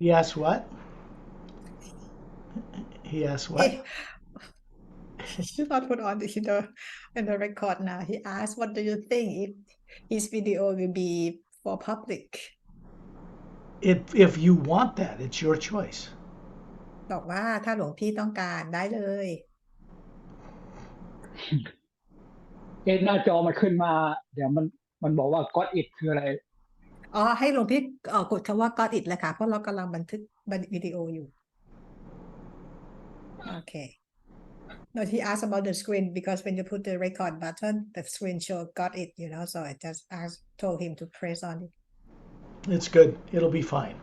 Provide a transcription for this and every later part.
He asked what? He asked what? He should not put on the record now. He asked, "What do you think if his video will be for public?" If you want that, it's your choice. บอกว่าถ้าหลวงพี่ต้องการได้เลยหน้าจอมันขึ้นมาเดี๋ยวมันบอกว่า got it คืออะไรอ๋อให้หลวงพี่กดคำว่า got it เลยค่ะเพราะเรากำลังบันทึกวิดีโออยู่โอเค No, he asked about the screen because when you put the record button, the screen show got it, so I just told him to press on it. It's good. It'll be fine.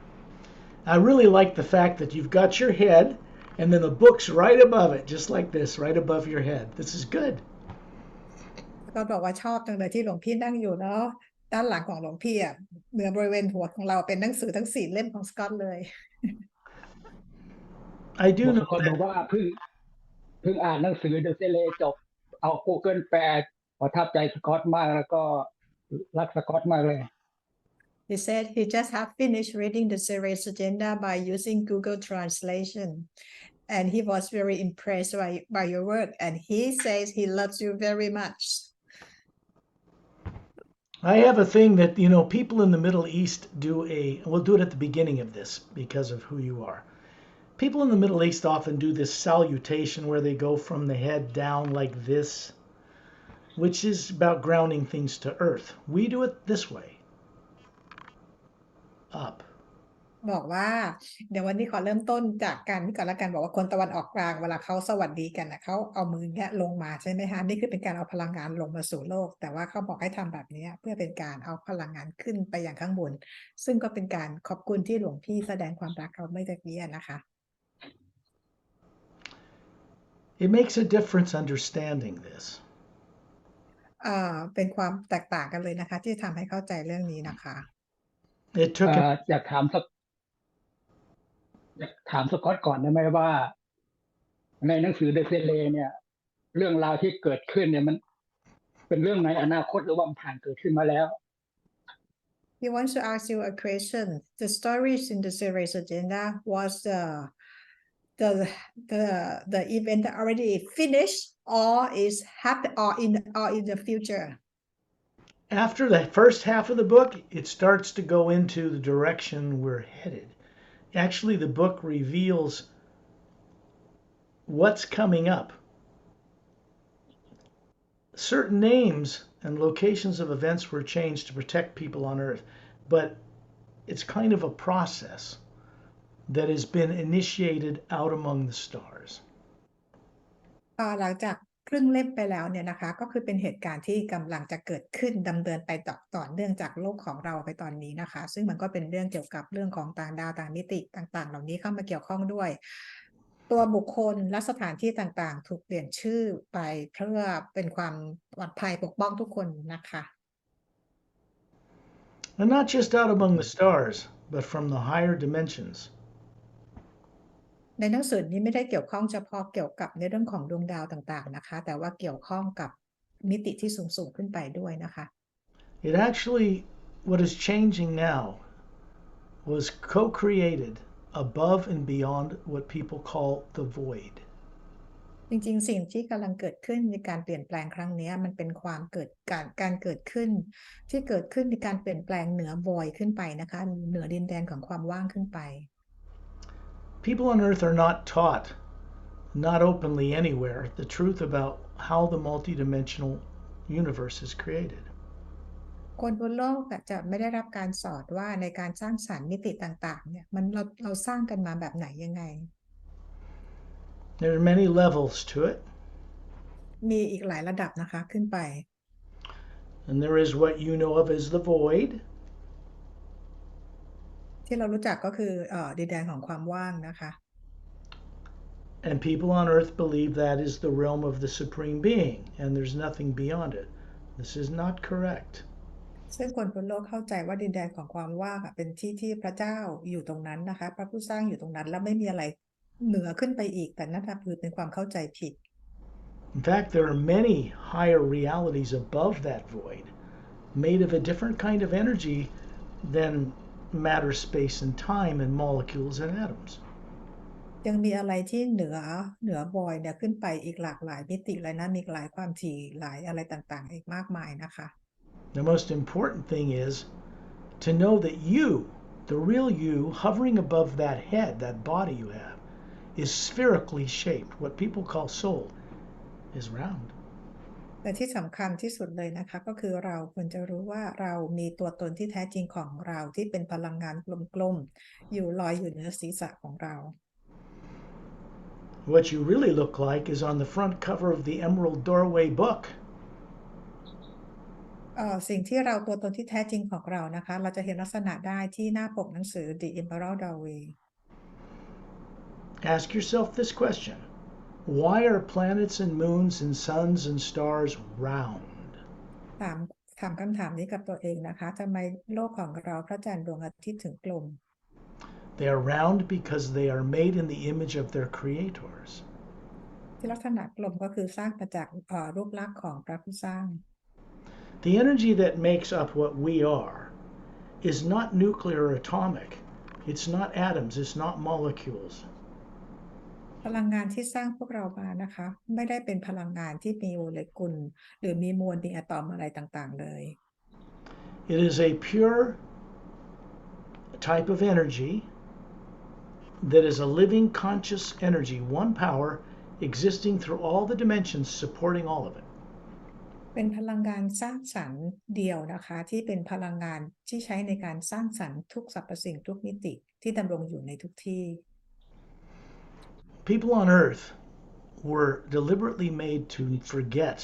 I really like the fact that you've got your head and then the book's right above it, just like this, right above your head. This is good. ก็บอกว่าชอบจังเลยที่หลวงพี่นั่งอยู่แล้วด้านหลังของหลวงพี่อ่ะเหนือบริเวณหัวของเราเป็นหนังสือทั้ง4 เล่มของสกอตเลย I บ do อกส know กอตบอก that ว่าเพิ่งอ่านหนังสือ The Sele จบเอา Google แปลประทับใจสกอตมากแล้วก็รักสกอตมากเลย He said he just have finished reading the series agenda by using Google Translation, and he was very impressed by your work, and he says he loves you very much. I have a thing that, people in the Middle East we'll do it at the beginning of this because of who you are. People in the Middle East often do this salutation where they go from the head down like this, which is about grounding things to earth. We do it this way, up. บอกว่าเดี๋ยววันนี้ขอเริ่มต้นจากการที่ก่อนละกันบอกว่าคนตะวันออกกลางเวลาเขาสวัสดีกันนะเขาเอามือเนี้ยลงมาใช่ไหมคะนี่คือเป็นการเอาพลังงานลงมาสู่โลกแต่ว่าเขาบอกให้ทำแบบนี้เพื่อเป็นการเอาพลังงานขึ้นไปอย่างข้างบนซึ่งก็เป็นการขอบคุณที่หลวงพี่แสดงความรักเขาไม่ตะกี้นะคะ It makes a difference understanding this. เป็นความแตกต่างกันเลยนะคะที่ทำให้เข้าใจเรื่องนี้นะคะ It took อยากถามสกอตก่อนได้ไหมว่าในหนังสือ The Sele เนี่ยเรื่องราวที่เกิดขึ้นเนี่ยมันเป็นเรื่องในอนาคตหรือว่ามันผ่านเกิดขึ้นมาแล้ว He wants to ask you a question. The stories in the series agenda was the event that already finished or is happen or in the future. After the first half of the book, it starts to go into the direction we're headed. Actually, the book reveals what's coming up. Certain names and locations of events were changed to protect people on Earth, but it's kind of a process that has been initiated out among the stars. หลังจากครึ่งเล่มไปแล้วเนี่ยนะคะก็คือเป็นเหตุการณ์ที่กำลังจะเกิดขึ้นดำเนินไปต่อเนื่องจากโลกของเราไปตอนนี้นะคะซึ่งมันก็เป็นเรื่องเกี่ยวกับเรื่องของต่างดาวต่างมิติต่างๆเหล่านี้เข้ามาเกี่ยวข้องด้วยตัวบุคคลและสถานที่ต่างๆถูกเปลี่ยนชื่อไปเพื่อเป็นความปลอดภัยปกป้องทุกคนนะคะ And not just out among the stars, but from the higher dimensions. ในหนังสือนี้ไม่ได้เกี่ยวข้องเฉพาะเกี่ยวกับในเรื่องของดวงดาวต่างๆนะคะแต่ว่าเกี่ยวข้องกับมิติที่สูงขึ้นไปด้วยนะคะ It actually, what is changing now, was co-created above and beyond what people call the void. จริงๆสิ่งที่กำลังเกิดขึ้นในการเปลี่ยนแปลงครั้งนี้มันเป็นความการเกิดขึ้นที่เกิดขึ้นในการเปลี่ยนแปลงเหนือ void ขึ้นไปนะคะเหนือดินแดนของความว่างขึ้นไป People on Earth are not taught, not openly anywhere, the truth about how the multidimensional universe is created. คนบนโลกจะไม่ได้รับการสอนว่าในการสร้างสรรค์มิติต่างๆเนี่ยเราสร้างกันมาแบบไหนยังไง There are many levels to it. มีอีกหลายระดับนะคะขึ้นไป And there is what you know of as the void. ที่เรารู้จักก็คือดินแดนของความว่างนะคะ And people on Earth believe that is the realm of the Supreme Being, and there's nothing beyond it. This is not correct. ซึ่งคนบนโลกเข้าใจว่าดินแดนของความว่างเป็นที่พระเจ้าอยู่ตรงนั้นนะคะพระผู้สร้างอยู่ตรงนั้นแล้วไม่มีอะไรเหนือขึ้นไปอีกแต่นั่นคือเป็นความเข้าใจผิด In fact, there are many higher realities above that void, made of a different kind of energy than matter, space, and time, and molecules and atoms. ยังมีอะไรที่เหนือบอยเนี่ยขึ้นไปอีกหลากหลายมิติเลยนะมีหลายความถี่หลายอะไรต่างๆอีกมากมายนะคะ The most important thing is to know that you, the real you, hovering above that head, that body you have, is spherically shaped. What people call soul is round. แต่ที่สำคัญที่สุดเลยนะคะก็คือเราควรจะรู้ว่าเรามีตัวตนที่แท้จริงของเราที่เป็นพลังงานกลมๆอยู่ลอยอยู่เหนือศีรษะของเรา What you really look like is on the front cover of the Emerald Doorway book. สิ่งที่เราตัวตนที่แท้จริงของเรานะคะเราจะเห็นลักษณะได้ที่หน้าปกหนังสือ The Emerald Doorway. Ask yourself this question: why are planets and moons and suns and stars round? ถามคำถามนี้กับตัวเองนะคะทำไมโลกของเราพระจันทร์ดวงอาทิตย์ถึงกลม They are round because they are made in the image of their creators. ที่ลักษณะกลมก็คือสร้างมาจากรูปลักษณ์ของพระผู้สร้าง The energy that makes up what we are is not nuclear or atomic. It's not atoms, it's not molecules. พลังงานที่สร้างพวกเรามานะคะไม่ได้เป็นพลังงานที่มีโมเลกุลหรือมีมวลมีอะตอมอะไรต่างๆเลย It is a pure type of energy that is a living conscious energy, one power existing through all the dimensions supporting all of it. เป็นพลังงานสร้างสรรค์เดียวนะคะที่เป็นพลังงานที่ใช้ในการสร้างสรรค์ทุกสรรพสิ่งทุกมิติที่ดำรงอยู่ในทุกที่ People on Earth were deliberately made to forget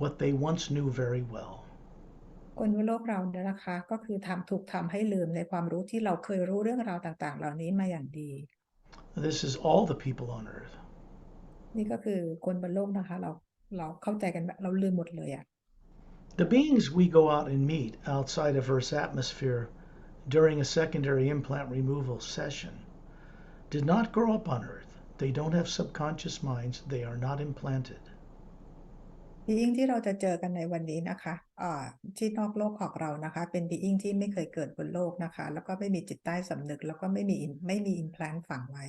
what they once knew very well. คนบนโลกเราเนี่ยนะคะก็คือถูกทำให้ลืมในความรู้ที่เราเคยรู้เรื่องราวต่างๆเหล่านี้มาอย่างดี This is all the people on Earth. นี่ก็คือคนบนโลกนะคะเราเข้าใจกันแบบเราลืมหมดเลยอะ The beings we go out and meet outside of Earth's atmosphere during a secondary implant removal session did not grow up on Earth. They don't have subconscious minds. They are not implanted. บีอิงที่เราจะเจอกันในวันนี้นะคะที่นอกโลกของเรานะคะเป็นบีอิงที่ไม่เคยเกิดบนโลกนะคะแล้วก็ไม่มีจิตใต้สำนึกแล้วก็ไม่มีอิมแพลนฝังไว้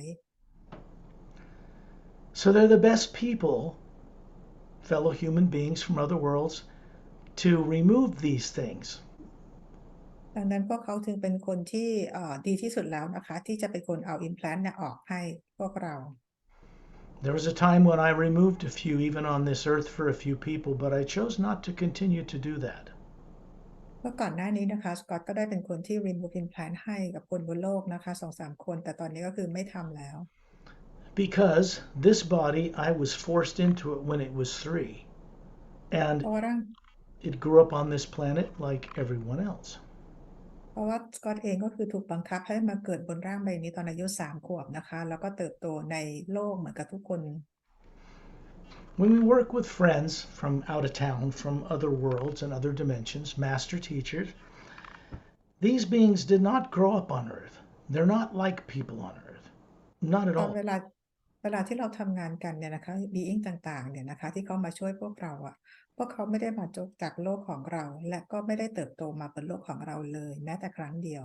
So they're the best people, fellow human beings from other worlds, to remove these things. ดังนั้นพวกเขาจึงเป็นคนที่ดีที่สุดแล้วนะคะที่จะเป็นคนเอาอิมแพลนเนี่ยออกให้พวกเรา There was a time when I removed a few, even on this earth, for a few people, but I chose not to continue to do that. เมื่อก่อนหน้านี้นะคะสกอตก็ได้เป็นคนที่ remove implant ให้กับคนบนโลกนะคะ2-3 คนแต่ตอนนี้ก็คือไม่ทำแล้ว Because this body, I was forced into it when it was 3. เพ And ราะว่าร่าง it grew up on this planet like everyone else. เพราะว่าสกอตเองก็คือถูกบังคับให้มาเกิดบนร่างใบนี้ตอนอายุ3 ขวบนะคะแล้วก็เติบโตในโลกเหมือนกับทุกคน When we work with friends from out of town, from other worlds and other dimensions, master teachers, these beings did not grow up on Earth. They're not like people on Earth. Not at all. เวลาที่เราทำงานกันเนี่ยนะคะบีอิงต่างๆเนี่ยนะคะที่เขามาช่วยพวกเราพวกเขาไม่ได้มาจากโลกของเราและก็ไม่ได้เติบโตมาบนโลกของเราเลยแม้แต่ครั้งเดียว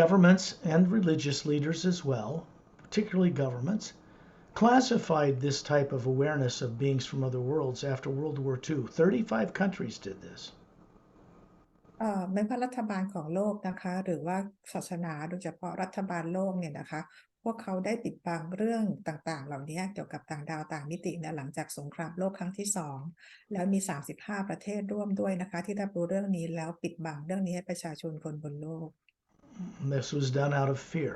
Governments and religious leaders as well, particularly governments, classified this type of awareness of beings from other worlds after World War II. 35 countries did this. ไม่ว่ารัฐบาลของโลกนะคะหรือว่าศาสนาโดยเฉพาะรัฐบาลโลกเนี่ยนะคะพวกเขาได้ปิดบังเรื่องต่างๆเหล่านี้เกี่ยวกับต่างดาวต่างมิติเนี่ยหลังจากสงครามโลกครั้งที่2แล้วมี35ประเทศร่วมด้วยนะคะที่รับรู้เรื่องนี้แล้วปิดบังเรื่องนี้ให้ประชาชนคนบนโลก This was done out of fear.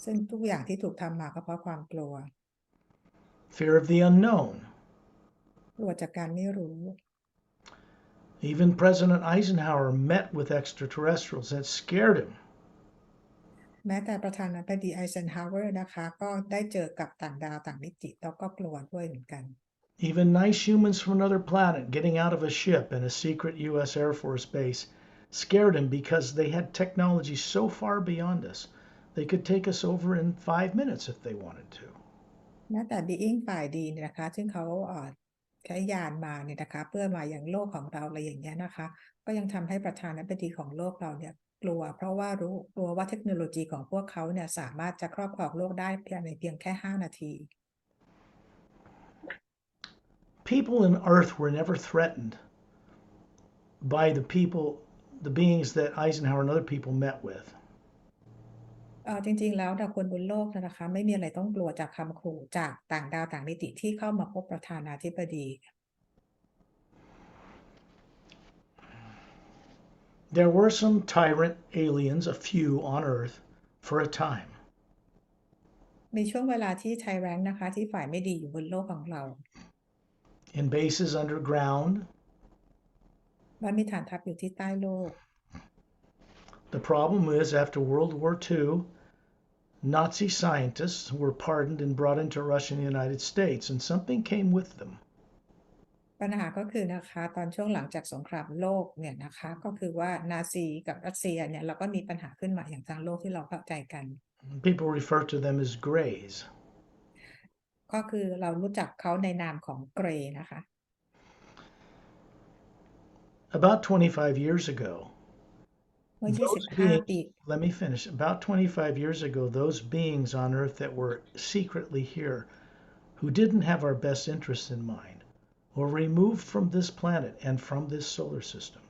ซึ่งทุกอย่างที่ถูกทำมาก็เพราะความกลัว Fear of the unknown. กลัวจากการไม่รู้ Even President Eisenhower met with extraterrestrials. That scared him. แม้แต่ประธานาธิบดีไอเซนฮาวเวอร์นะคะก็ได้เจอกับต่างดาวต่างมิติแล้วก็กลัวด้วยเหมือนกัน Even nice humans from another planet getting out of a ship in a secret U.S. Air Force base scared him because they had technology so far beyond us. They could take us over in 5 minutes if they wanted to. แม้แต่บีอิงฝ่ายดีเนี่ยนะคะซึ่งเขา ใช้ยานมาเนี่ยนะคะเพื่อมาอย่างโลกของเราอะไรอย่างเงี้ยนะคะก็ยังทำให้ประธานาธิบดีของโลกเราเนี่ยกลัวเพราะว่ากลัวว่าเทคโนโลยีของพวกเขาเนี่ยสามารถจะครอบครองโลกได้ภายในเพียงแค่5 นาที People on Earth were never threatened by the beings that Eisenhower and other people met with. จริงๆแล้วเนี่ยคนบนโลกนะคะไม่มีอะไรต้องกลัวจากคำขู่จากต่างดาวต่างมิติที่เข้ามาพบประธานาธิบดี There were some tyrant aliens, a few on Earth, for a time. มีช่วงเวลาที่ไทแรนต์นะคะที่ฝ่ายไม่ดีอยู่บนโลกของเรา In bases underground. ว่ามีฐานทัพอยู่ที่ใต้โลก The problem is, after World War II, Nazi scientists were pardoned and brought into Russia and the United States, and something came with them. ปัญหาก็คือนะคะตอนช่วงหลังจากสงครามโลกเนี่ยนะคะก็คือว่านาซีกับรัสเซียเนี่ยเราก็มีปัญหาขึ้นมาอย่างทางโลกที่เราเข้าใจกัน People refer to them as Greys. ก็คือเรารู้จักเขาในนามของเกรย์นะคะ About 25 years ago, เมื่อ those 25 ปี let me finish. About 25 years ago, those beings on Earth that were secretly here, who didn't have our best interests in mind, were removed from this planet and from this solar system.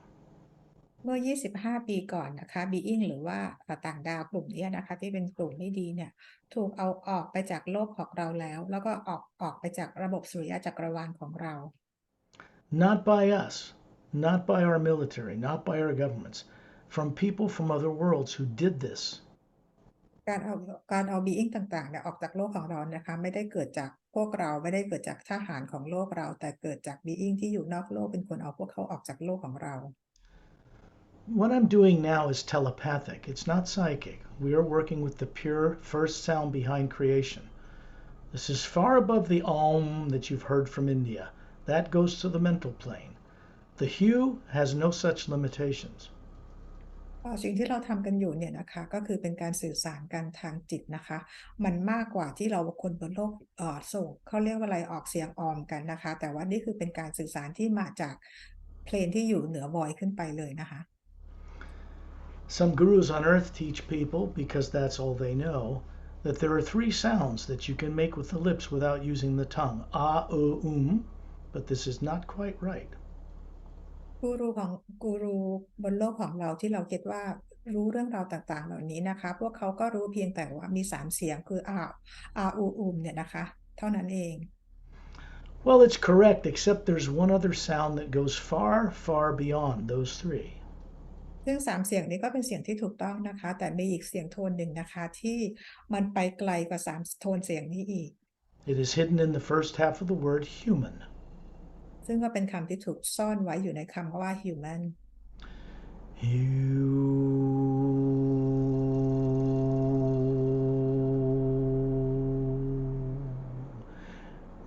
เมื่อ 25 ปีก่อนนะคะบีอิงหรือว่าต่างดาวกลุ่มนี้นะคะที่เป็นกลุ่มไม่ดีเนี่ยถูกเอาออกไปจากโลกของเราแล้วก็ออกไปจากระบบสุริยะจักรวาลของเรา Not by us, not by our military, not by our governments, from people from other worlds who did this. การเอาบีอิงต่างๆเนี่ยออกจากโลกของเรานะคะไม่ได้เกิดจากพวกเราไม่ได้เกิดจากทหารของโลกเราแต่เกิดจากบีอิงที่อยู่นอกโลกเป็นคนเอาพวกเขาออกจากโลกของเรา What I'm doing now is telepathic. It's not psychic. We are working with the pure first sound behind creation. This is far above the Om that you've heard from India. That goes to the mental plane. The hue has no such limitations. สิ่งที่เราทำกันอยู่เนี่ยนะคะก็คือเป็นการสื่อสารกันทางจิตนะคะมันมากกว่าที่เราคนบนโลกส่งเขาเรียกว่าอะไรออกเสียงออมกันนะคะแต่ว่านี่คือเป็นการสื่อสารที่มาจากเพลงที่อยู่เหนือ voice ขึ้นไปเลยนะคะ Some gurus on earth teach people, because that's all they know, that there are 3 sounds that you can make with the lips without using the tongue. Ah, but this is not quite right. กูรูบนโลกของเราที่เราคิดว่ารู้เรื่องราวต่างๆเหล่านี้นะคะพวกเขาก็รู้เพียงแต่ว่ามี3เสียงคือเนี่ยนะคะเท่านั้นเอง Well, it's correct, except there's one other sound that goes far, far beyond those 3. ซึ่ง3เสียงนี้ก็เป็นเสียงที่ถูกต้องนะคะแต่มีอีกเสียงโทนหนึ่งนะคะที่มันไปไกลกว่า3โทนเสียงนี้อีก It is hidden in the first half of the word human. ซึ่งก็เป็นคำที่ถูกซ่อนไว้อยู่ในคำว่า human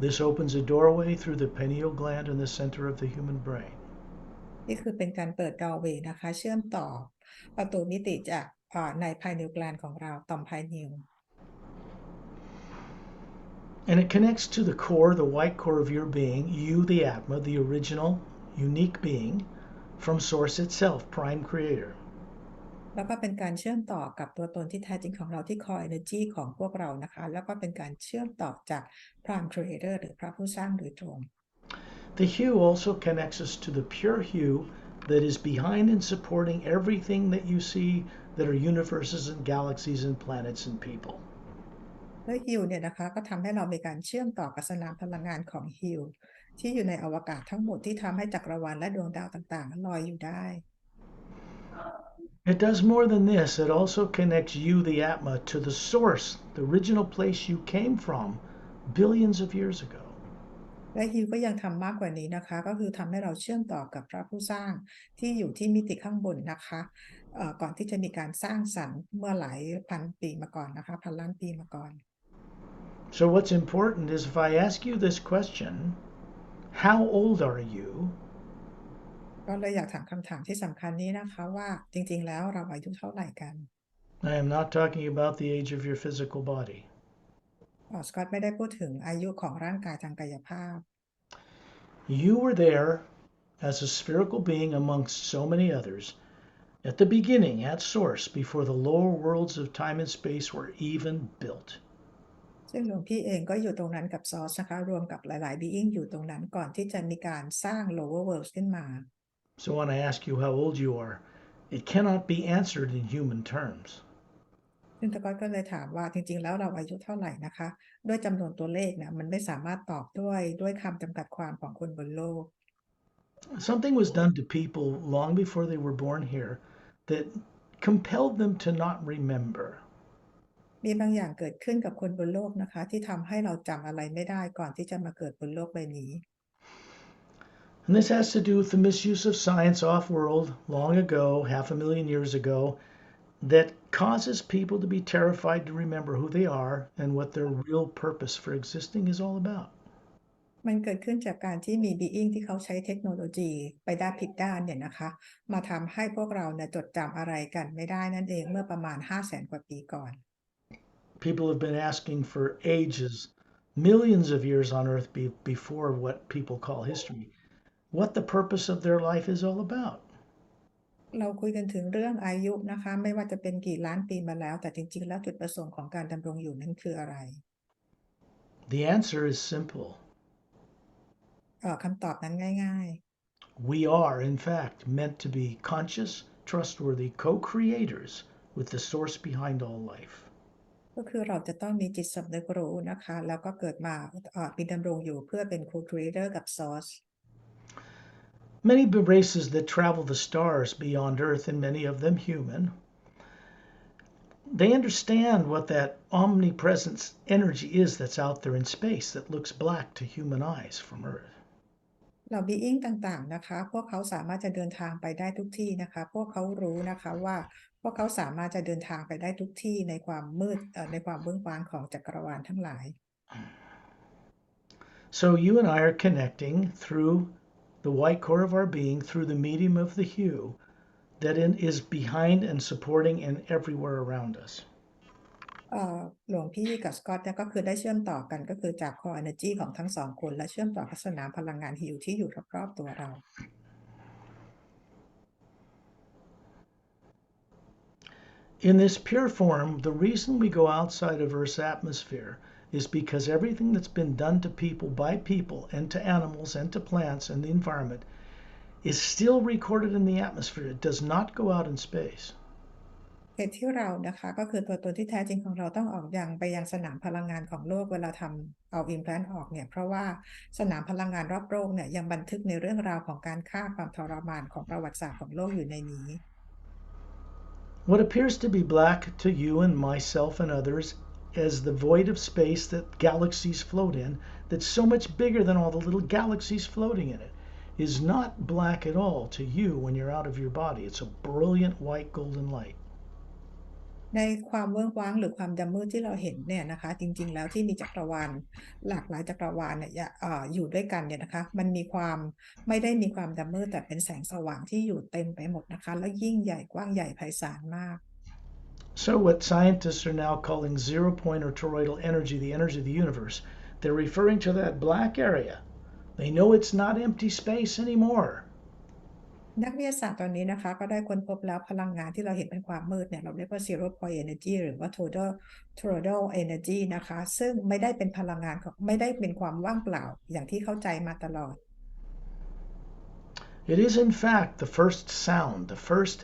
This opens a doorway through the pineal gland in the center of the human brain. นี่คือเป็นการเปิด doorway นะคะเชื่อมต่อประตูมิติจากใน pineal gland ของเราต่อม pineal And it connects to the core, the white core of your being, you, the Atma, the original, unique being from Source itself, Prime Creator. แล้วก็เป็นการเชื่อมต่อกับตัวตนที่แท้จริงของเราที่ core energy ของพวกเรานะคะแล้วก็เป็นการเชื่อมต่อจาก Prime Creator หรือพระผู้สร้างโดยตรง The hue also connects us to the pure hue that is behind and supporting everything that you see that are universes and galaxies and planets and people. และฮิวเนี่ยนะคะก็ทำให้เรามีการเชื่อมต่อกับสนามพลังงานของฮิวที่อยู่ในอวกาศทั้งหมดที่ทำให้จักรวาลและดวงดาวต่างๆลอยอยู่ได้ It does more than this. It also connects you, the Atma, to the source, the original place you came from billions of years ago. และฮิวก็ยังทำมากกว่านี้นะคะก็คือทำให้เราเชื่อมต่อกับพระผู้สร้างที่อยู่ที่มิติข้างบนนะคะก่อนที่จะมีการสร้างสรรค์เมื่อหลายพันปีมาก่อนนะคะพันล้านปีมาก่อน So what's important is if I ask you this question, how old are you? ก็เลยอยากถามคำถามที่สำคัญนี้นะคะว่าจริงๆแล้วเราอายุเท่าไหร่กัน I am not talking about the age of your physical body. สกอตไม่ได้พูดถึงอายุของร่างกายทางกายภาพ You were there as a spherical being amongst so many others at the beginning, at source, before the lower worlds of time and space were even built. ซึ่งหลวงพี่เองก็อยู่ตรงนั้นกับซอสนะคะรวมกับหลายๆ being อยู่ตรงนั้นก่อนที่จะมีการสร้าง lower world ขึ้นมา So when I ask you how old you are, it cannot be answered in human terms. ซึ่งตะก๊อตก็เลยถามว่าจริงๆแล้วเราอายุเท่าไหร่นะคะด้วยจำนวนตัวเลขเนี่ยมันไม่สามารถตอบด้วยคำจำกัดความของคนบนโลก Something was done to people long before they were born here that compelled them to not remember. มีบางอย่างเกิดขึ้นกับคนบนโลกนะคะที่ทำให้เราจำอะไรไม่ได้ก่อนที่จะมาเกิดบนโลกใบนี้ And this has to do with the misuse of science off world long ago, 500,000 years ago, that causes people to be terrified to remember who they are and what their real purpose for existing is all about. มันเกิดขึ้นจากการที่มี being ที่เขาใช้เทคโนโลยีไปด้านผิดด้านเนี่ยนะคะมาทำให้พวกเราเนี่ยจดจำอะไรกันไม่ได้นั่นเองเมื่อประมาณ 500,000 กว่าปีก่อน People have been asking for ages, millions of years on Earth before what people call history, what the purpose of their life is all about. เราคุยกันถึงเรื่องอายุนะคะไม่ว่าจะเป็นกี่ล้านปีมาแล้วแต่จริงๆแล้วจุดประสงค์ของการดำรงอยู่นั้นคืออะไร The answer is simple. คำตอบนั้นง่าย We are, in fact, meant to be conscious, trustworthy co creators with the source behind all life. ๆก็คือเราจะต้องมีจิตสำนึกรู้นะคะแล้วก็เกิดมามีดำรงอยู่เพื่อเป็น co-creator กับ source Many races that travel the stars beyond Earth, and many of them human, they understand what that omnipresent energy is that's out there in space that looks black to human eyes from Earth. เหล่า being ต่างๆนะคะพวกเขาสามารถจะเดินทางไปได้ทุกที่นะคะพวกเขารู้นะคะว่าพวกเขาสามารถจะเดินทางไปได้ทุกที่ในความมืดในความเบื้องว้างของจักรวาลทั้งหลาย So you and I are connecting through the white core of our being, through the medium of the hue that is behind and supporting and everywhere around us. หลวงพี่กับสกอตเนี่ยก็คือได้เชื่อมต่อกันก็คือจาก core energy ของทั้งสองคนและเชื่อมต่อกับสนามพลังงานฮิวที่อยู่รอบๆตัวเรา In this pure form, the reason we go outside of Earth's atmosphere is because everything that's been done to people by people and to animals and to plants and the environment is still recorded in the atmosphere. It does not go out in space. เหตุที่เรานะคะก็คือตัวตนที่แท้จริงของเราต้องออกไปยังสนามพลังงานของโลกเวลาทำเอา implant ออกเนี่ยเพราะว่าสนามพลังงานรอบโลกเนี่ยยังบันทึกในเรื่องราวของการฆ่าความทรมานของประวัติศาสตร์ของโลกอยู่ในนี้ What appears to be black to you and myself and others as the void of space that galaxies float in, that's so much bigger than all the little galaxies floating in it, is not black at all to you when you're out of your body. It's a brilliant white golden light. ในความเวิ้งว้างหรือความดำมืดที่เราเห็นเนี่ยนะคะจริงๆแล้วที่มีจักรวาลหลากหลายจักรวาลเนี่ยอยู่ด้วยกันเนี่ยนะคะมันมีความไม่ได้มีความดำมืดแต่เป็นแสงสว่างที่อยู่เต็มไปหมดนะคะแล้วยิ่งใหญ่กว้างใหญ่ไพศาลมาก So what scientists are now calling zero point or toroidal energy, the energy of the universe, they're referring to that black area. They know it's not empty space anymore. นักวิทยาศาสตร์ตอนนี้นะคะก็ได้ค้นพบแล้วพลังงานที่เราเห็นเป็นความมืดเนี่ยเราเรียกว่า zero point energy หรือว่า toroidal energy นะคะซึ่งไม่ได้เป็นพลังงานไม่ได้เป็นความว่างเปล่าอย่างที่เข้าใจมาตลอด It is in fact the first sound, the first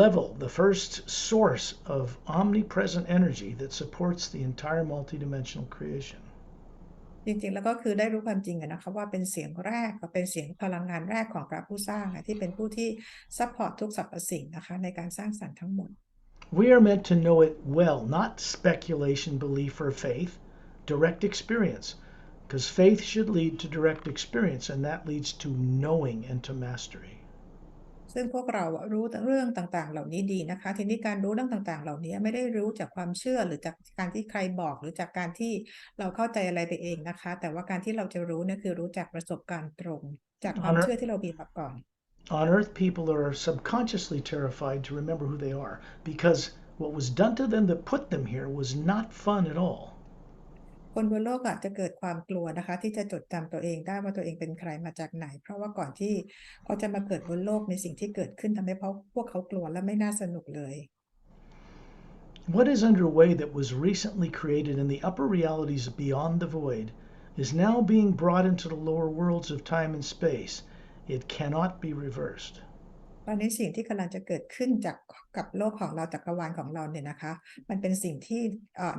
level, the first source of omnipresent energy that supports the entire multidimensional creation. จริงๆแล้วก็คือได้รู้ความจริงนะคะว่าเป็นเสียงแรกก็เป็นเสียงพลังงานแรกของพระผู้สร้างที่เป็นผู้ที่ซัพพอร์ตทุกสรรพสิ่งนะคะในการสร้างสรรค์ทั้งหมด We are meant to know it well, not speculation, belief, or faith, direct experience. Because faith should lead to direct experience, and that leads to knowing and to mastery. ซึ่งพวกเรารู้เรื่องต่างๆเหล่านี้ดีนะคะทีนี้การรู้เรื่องต่างๆเหล่านี้ไม่ได้รู้จากความเชื่อหรือจากการที่ใครบอกหรือจากการที่เราเข้าใจอะไรไปเองนะคะแต่ว่าการที่เราจะรู้เนี่ยคือรู้จากประสบการณ์ตรงจากความเชื่อที่เรามีมาก่อน On Earth, people are subconsciously terrified to remember who they are because what was done to them that put them here was not fun at all. คนบนโลกอาจจะเกิดความกลัวนะคะที่จะจดจำตัวเองได้ว่าตัวเองเป็นใครมาจากไหนเพราะว่าก่อนที่เขาจะมาเกิดบนโลกในสิ่งที่เกิดขึ้นทำให้พวกเขากลัวและไม่น่าสนุกเลย What is underway that was recently created in the upper realities beyond the void is now being brought into the lower worlds of time and space. It cannot be reversed. ตอนนี้สิ่งที่กำลังจะเกิดขึ้นจากกับโลกของเราจักรวาลของเราเนี่ยนะคะมันเป็นสิ่งที่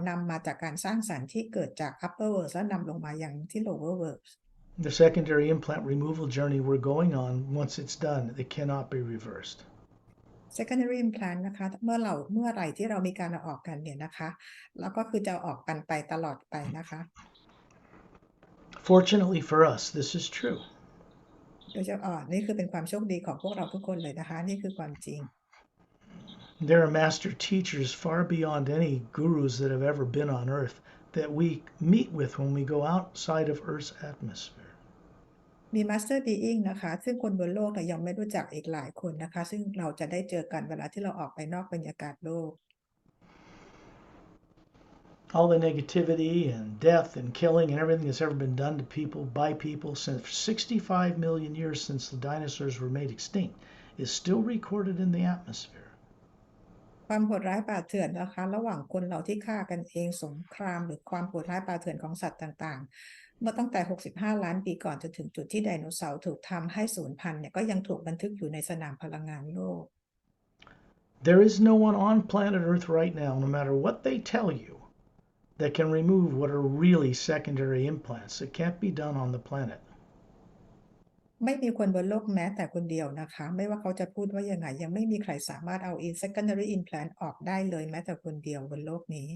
นำมาจากการสร้างสรรค์ที่เกิดจาก upper world และนำลงมาอย่างที่ lower world The secondary implant removal journey we're going on, once it's done, it cannot be reversed. secondary implant นะคะเมื่อไหร่ที่เรามีการเอาออกกันเนี่ยนะคะแล้วก็คือจะออกกันไปตลอดไปนะคะ Fortunately for us, this is true. โดยเฉพาะนี่คือเป็นความโชคดีของพวกเราทุกคนเลยนะคะนี่คือความจริง There are master teachers far beyond any gurus that have ever been on earth that we meet with when we go outside of Earth's atmosphere. มี Master Being นะคะซึ่งคนบนโลกเนี่ยยังไม่รู้จักอีกหลายคนนะคะซึ่งเราจะได้เจอกันเวลาที่เราออกไปนอกบรรยากาศโลก All the negativity and death and killing and everything that's ever been done to people by people since 65 million years since the dinosaurs were made extinct is still recorded in the atmosphere. ความโหดร้ายป่าเถื่อนนะคะระหว่างคนเราที่ฆ่ากันเองสงครามหรือความโหดร้ายป่าเถื่อนของสัตว์ต่างๆเมื่อตั้งแต่65ล้านปีก่อนจนถึงจุดที่ไดโนเสาร์ถูกทำให้สูญพันธุ์เนี่ยก็ยังถูกบันทึกอยู่ในสนามพลังงานโลก There is no one on planet Earth right now, no matter what they tell you, that can remove what are really secondary implants. It can't be done on the planet. ไม่มีคนบนโลกแม้แต่คนเดียวนะคะไม่ว่าเขาจะพูดว่ายังไงยังไม่มีใครสามารถเอา secondary implant ออกได้เลยแม้แต่คนเดียวบนโลกนี้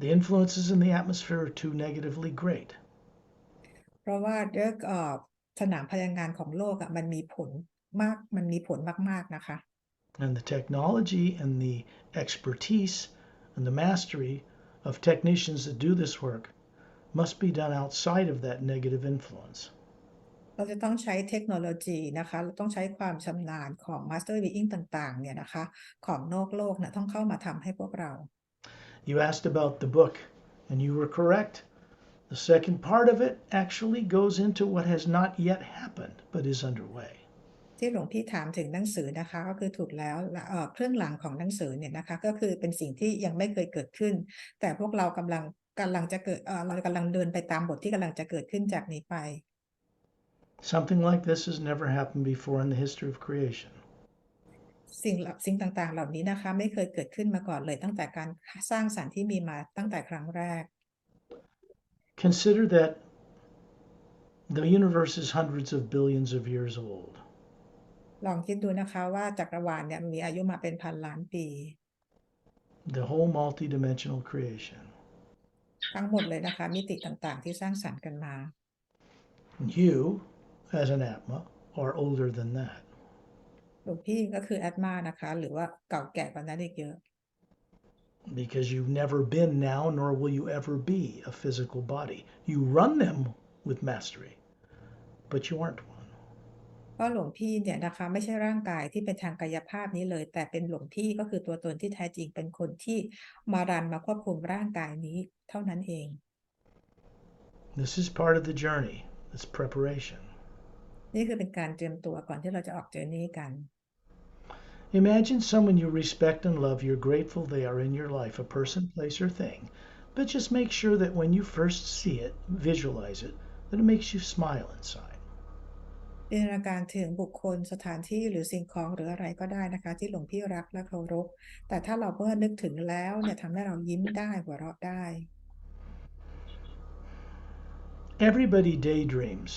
The influences in the atmosphere are too negatively great. เพราะว่าด้วยสนามพลังงานของโลกมันมีผลมากๆนะคะ And the technology and the expertise and the mastery of technicians that do this work must be done outside of that negative influence. เราจะต้องใช้เทคโนโลยีนะคะเราต้องใช้ความชำนาญของ Master Being ต่างๆเนี่ยนะคะของนอกโลกต้องเข้ามาทำให้พวกเรา You asked about the book, and you were correct. The second part of it actually goes into what has not yet happened but is underway. ที่หลวงพี่ถามถึงหนังสือนะคะก็คือถูกแล้วเครื่องหลังของหนังสือเนี่ยนะคะก็คือเป็นสิ่งที่ยังไม่เคยเกิดขึ้นแต่พวกเรากำลังจะเกิดเรากำลังเดินไปตามบทที่กำลังจะเกิดขึ้นจากนี้ไป Something like this has never happened before in the history of creation. สิ่งต่างๆเหล่านี้นะคะไม่เคยเกิดขึ้นมาก่อนเลยตั้งแต่การสร้างสรรค์ที่มีมาตั้งแต่ครั้งแรก Consider that the universe is hundreds of billions of years old. ลองคิดดูนะคะว่าจักรวาลเนี่ยมีอายุมาเป็นพันล้านปี The whole multidimensional creation. ทั้งหมดเลยนะคะมิติต่างๆที่สร้างสรรค์กันมา You, as an Atma, are older than that. หลวงพี่ก็คือแอดมานะคะหรือว่าเก่าแก่กว่านั้นอีกเยอะ Because you've never been now, nor will you ever be a physical body. You run them with mastery, but you aren't one. เพราะหลวงพี่เนี่ยนะคะไม่ใช่ร่างกายที่เป็นทางกายภาพนี้เลยแต่เป็นหลวงพี่ก็คือตัวตนที่แท้จริงเป็นคนที่มาควบคุมร่างกายนี้เท่านั้นเอง This is part of the journey. It's preparation. นี่คือเป็นการเตรียมตัวก่อนที่เราจะออกเจอร์นี่กัน Imagine someone you respect and love, you're grateful they are in your life, a person, place, or thing. But just make sure that when you first see it, visualize it, that it makes you smile inside. จินตนาการถึงบุคคลสถานที่หรือสิ่งของหรืออะไรก็ได้นะคะที่หลวงพี่รักและเคารพแต่ถ้าเราเมื่อนึกถึงแล้วเนี่ยทำให้เรายิ้มได้หัวเราะได้ Everybody daydreams.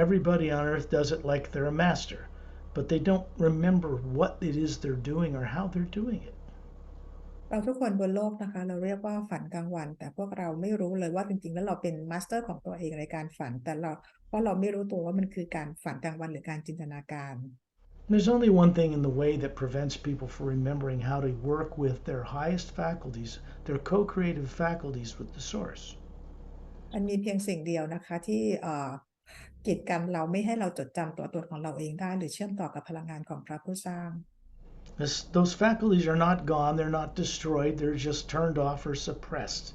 Everybody on earth does it like they're a master, but they don't remember what it is they're doing or how they're doing it. เราทุกคนบนโลกนะคะเราเรียกว่าฝันกลางวันแต่พวกเราไม่รู้เลยว่าจริงๆแล้วเราเป็นมาสเตอร์ของตัวเองในการฝันแต่เพราะเราไม่รู้ตัวว่ามันคือการฝันกลางวันหรือการจินตนาการ There's only one thing in the way that prevents people from remembering how to work with their highest faculties, their co-creative faculties with the source. มันมีเพียงสิ่งเดียวนะคะที่กีดกันเราไม่ให้เราจดจำตัวตนของเราเองได้หรือเชื่อมต่อกับพลังงานของพระผู้สร้าง Those faculties are not gone, they're not destroyed, they're just turned off or suppressed.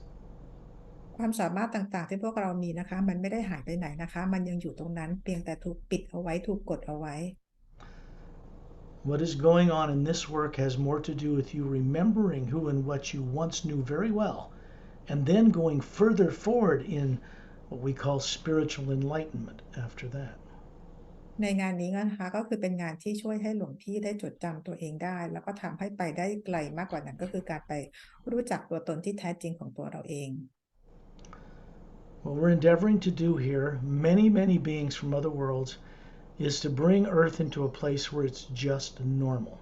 ความสามารถต่างๆที่พวกเรามีนะคะมันไม่ได้หายไปไหนนะคะมันยังอยู่ตรงนั้นเพียงแต่ถูกปิดเอาไว้ถูกกดเอาไว้ What is going on in this work has more to do with you remembering who and what you once knew very well, and then going further forward in what we call spiritual enlightenment after that. ในงานนี้นะคะก็คือเป็นงานที่ช่วยให้หลวงพี่ได้จดจำตัวเองได้แล้วก็ทำให้ไปได้ไกลมากกว่านั้นก็คือการไปรู้จักตัวตนที่แท้จริงของตัวเราเอง What we're endeavoring to do here, many, many beings from other worlds, is to bring Earth into a place where it's just normal.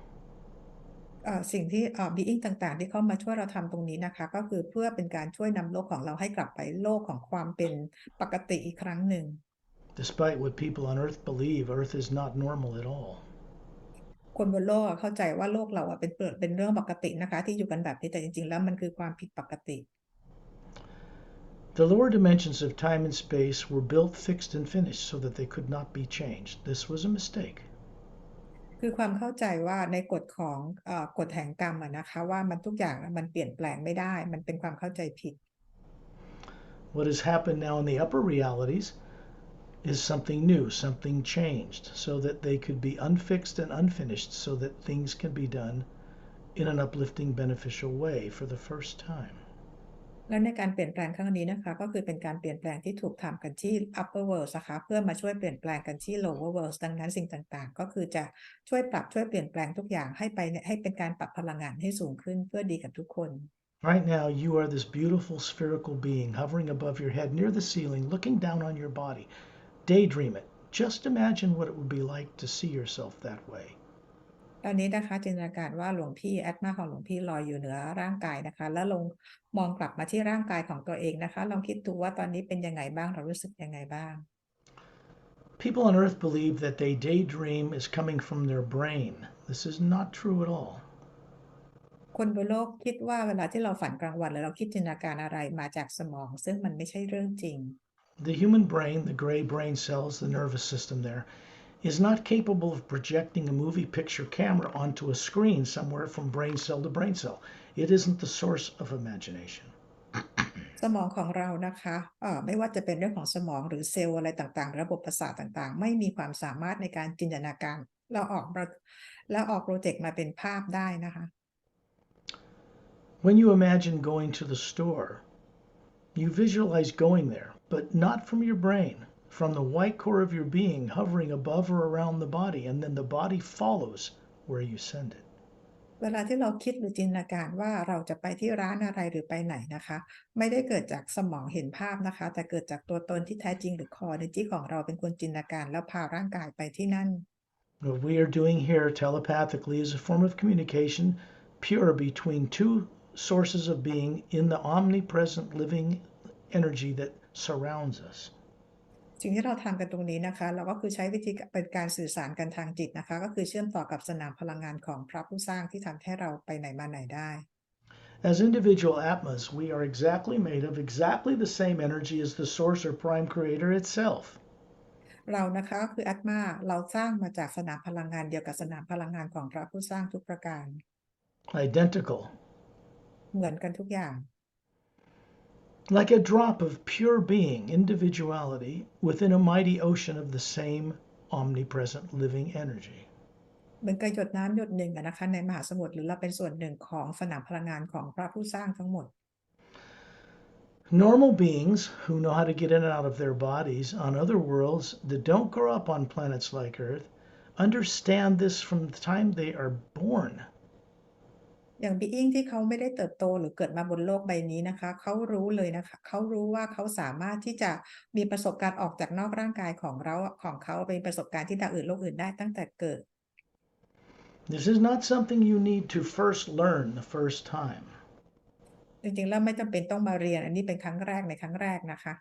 สิ่งที่being ต่างๆที่เข้ามาช่วยเราทำตรงนี้นะคะก็คือเพื่อเป็นการช่วยนำโลกของเราให้กลับไปโลกของความเป็นปกติอีกครั้งหนึ่ง Despite what people on Earth believe, Earth is not normal at all. คนบนโลกเข้าใจว่าโลกเราเป็นเรื่องปกตินะคะที่อยู่กันแบบนี้แต่จริงๆแล้วมันคือความผิดปกติ The lower dimensions of time and space were built, fixed, and finished so that they could not be changed. This was a mistake. คือความเข้าใจว่าในกฎของกฎแห่งกรรมนะคะว่ามันทุกอย่างมันเปลี่ยนแปลงไม่ได้มันเป็นความเข้าใจผิด What has happened now in the upper realities is something new, something changed, so that they could be unfixed and unfinished, so that things can be done in an uplifting, beneficial way for the first time. แล้วในการเปลี่ยนแปลงครั้งนี้นะคะก็คือเป็นการเปลี่ยนแปลงที่ถูกทำกันที่ upper world นะคะเพื่อมาช่วยเปลี่ยนแปลงกันที่ lower world ดังนั้นสิ่งต่างๆก็คือจะช่วยปรับช่วยเปลี่ยนแปลงทุกอย่างให้เป็นการปรับพลังงานให้สูงขึ้นเพื่อดีกับทุกคน Right now, you are this beautiful spherical being hovering above your head near the ceiling, looking down on your body. Daydream it. Just imagine what it would be like to see yourself that way. ตอนนี้นะคะจินตนาการว่าหลวงพี่แอตมาของหลวงพี่ลอยอยู่เหนือร่างกายนะคะแล้วลงมองกลับมาที่ร่างกายของตัวเองนะคะลองคิดดูว่าตอนนี้เป็นยังไงบ้างเรารู้สึกยังไงบ้าง People on Earth believe that they daydream is coming from their brain. This is not true at all. คนบนโลกคิดว่าเวลาที่เราฝันกลางวันหรือเราคิดจินตนาการอะไรมาจากสมองซึ่งมันไม่ใช่เรื่องจริง The human brain, the gray brain cells, the nervous system there, is not capable of projecting a movie picture camera onto a screen somewhere from brain cell to brain cell. It isn't the source of imagination. สมองของเรานะคะไม่ว่าจะเป็นเรื่องของสมองหรือเซลล์อะไรต่างๆระบบประสาทต่างๆไม่มีความสามารถในการจินตนาการเราออกโปรเจกต์มาเป็นภาพได้นะคะ When you imagine going to the store, you visualize going there, but not from your brain, from the white core of your being hovering above or around the body, and then the body follows where you send it. เวลาที่เราคิดหรือจินตนาการว่าเราจะไปที่ร้านอะไรหรือไปไหนนะคะไม่ได้เกิดจากสมองเห็นภาพนะคะแต่เกิดจากตัวตนที่แท้จริงหรือคอในจิตของเราเป็นคนจินตนาการแล้วพาร่างกายไปที่นั่น What we are doing here telepathically is a form of communication pure between two sources of being in the omnipresent living energy that surrounds us. สิ่งที่เราทำกันตรงนี้นะคะเราก็คือใช้วิธีเป็นการสื่อสารกันทางจิตนะคะก็คือเชื่อมต่อกับสนามพลังงานของพระผู้สร้างที่ทำให้เราไปไหนมาไหนได้ As individual Atmas, we are exactly made of exactly the same energy as the source or prime creator itself. เรานะคะก็คืออัตมาเราสร้างมาจากสนามพลังงานเดียวกับสนามพลังงานของพระผู้สร้างทุกประการ Identical. เหมือนกันทุกอย่าง Like a drop of pure being, individuality, within a mighty ocean of the same omnipresent living energy. เหมือนกับหยดน้ำหยดหนึ่งนะคะในมหาสมุทรหรือเราเป็นส่วนหนึ่งของสนามพลังงานของพระผู้สร้างทั้งหมด Normal beings who know how to get in and out of their bodies on other worlds that don't grow up on planets like Earth understand this from the time they are born. อย่าง being ที่เขาไม่ได้เติบโตหรือเกิดมาบนโลกใบนี้นะคะเขารู้เลยนะคะเขารู้ว่าเขาสามารถที่จะมีประสบการณ์ออกจากนอกร่างกายของเขาเป็นประสบการณ์ที่ดาวอื่นโลกอื่นได้ตั้งแต่เกิด This is not something you need to first learn the first time. จริงๆแล้วไม่จำเป็นต้องมาเรียนอันนี้เป็นครั้งแรกในครั้งแรกนะคะ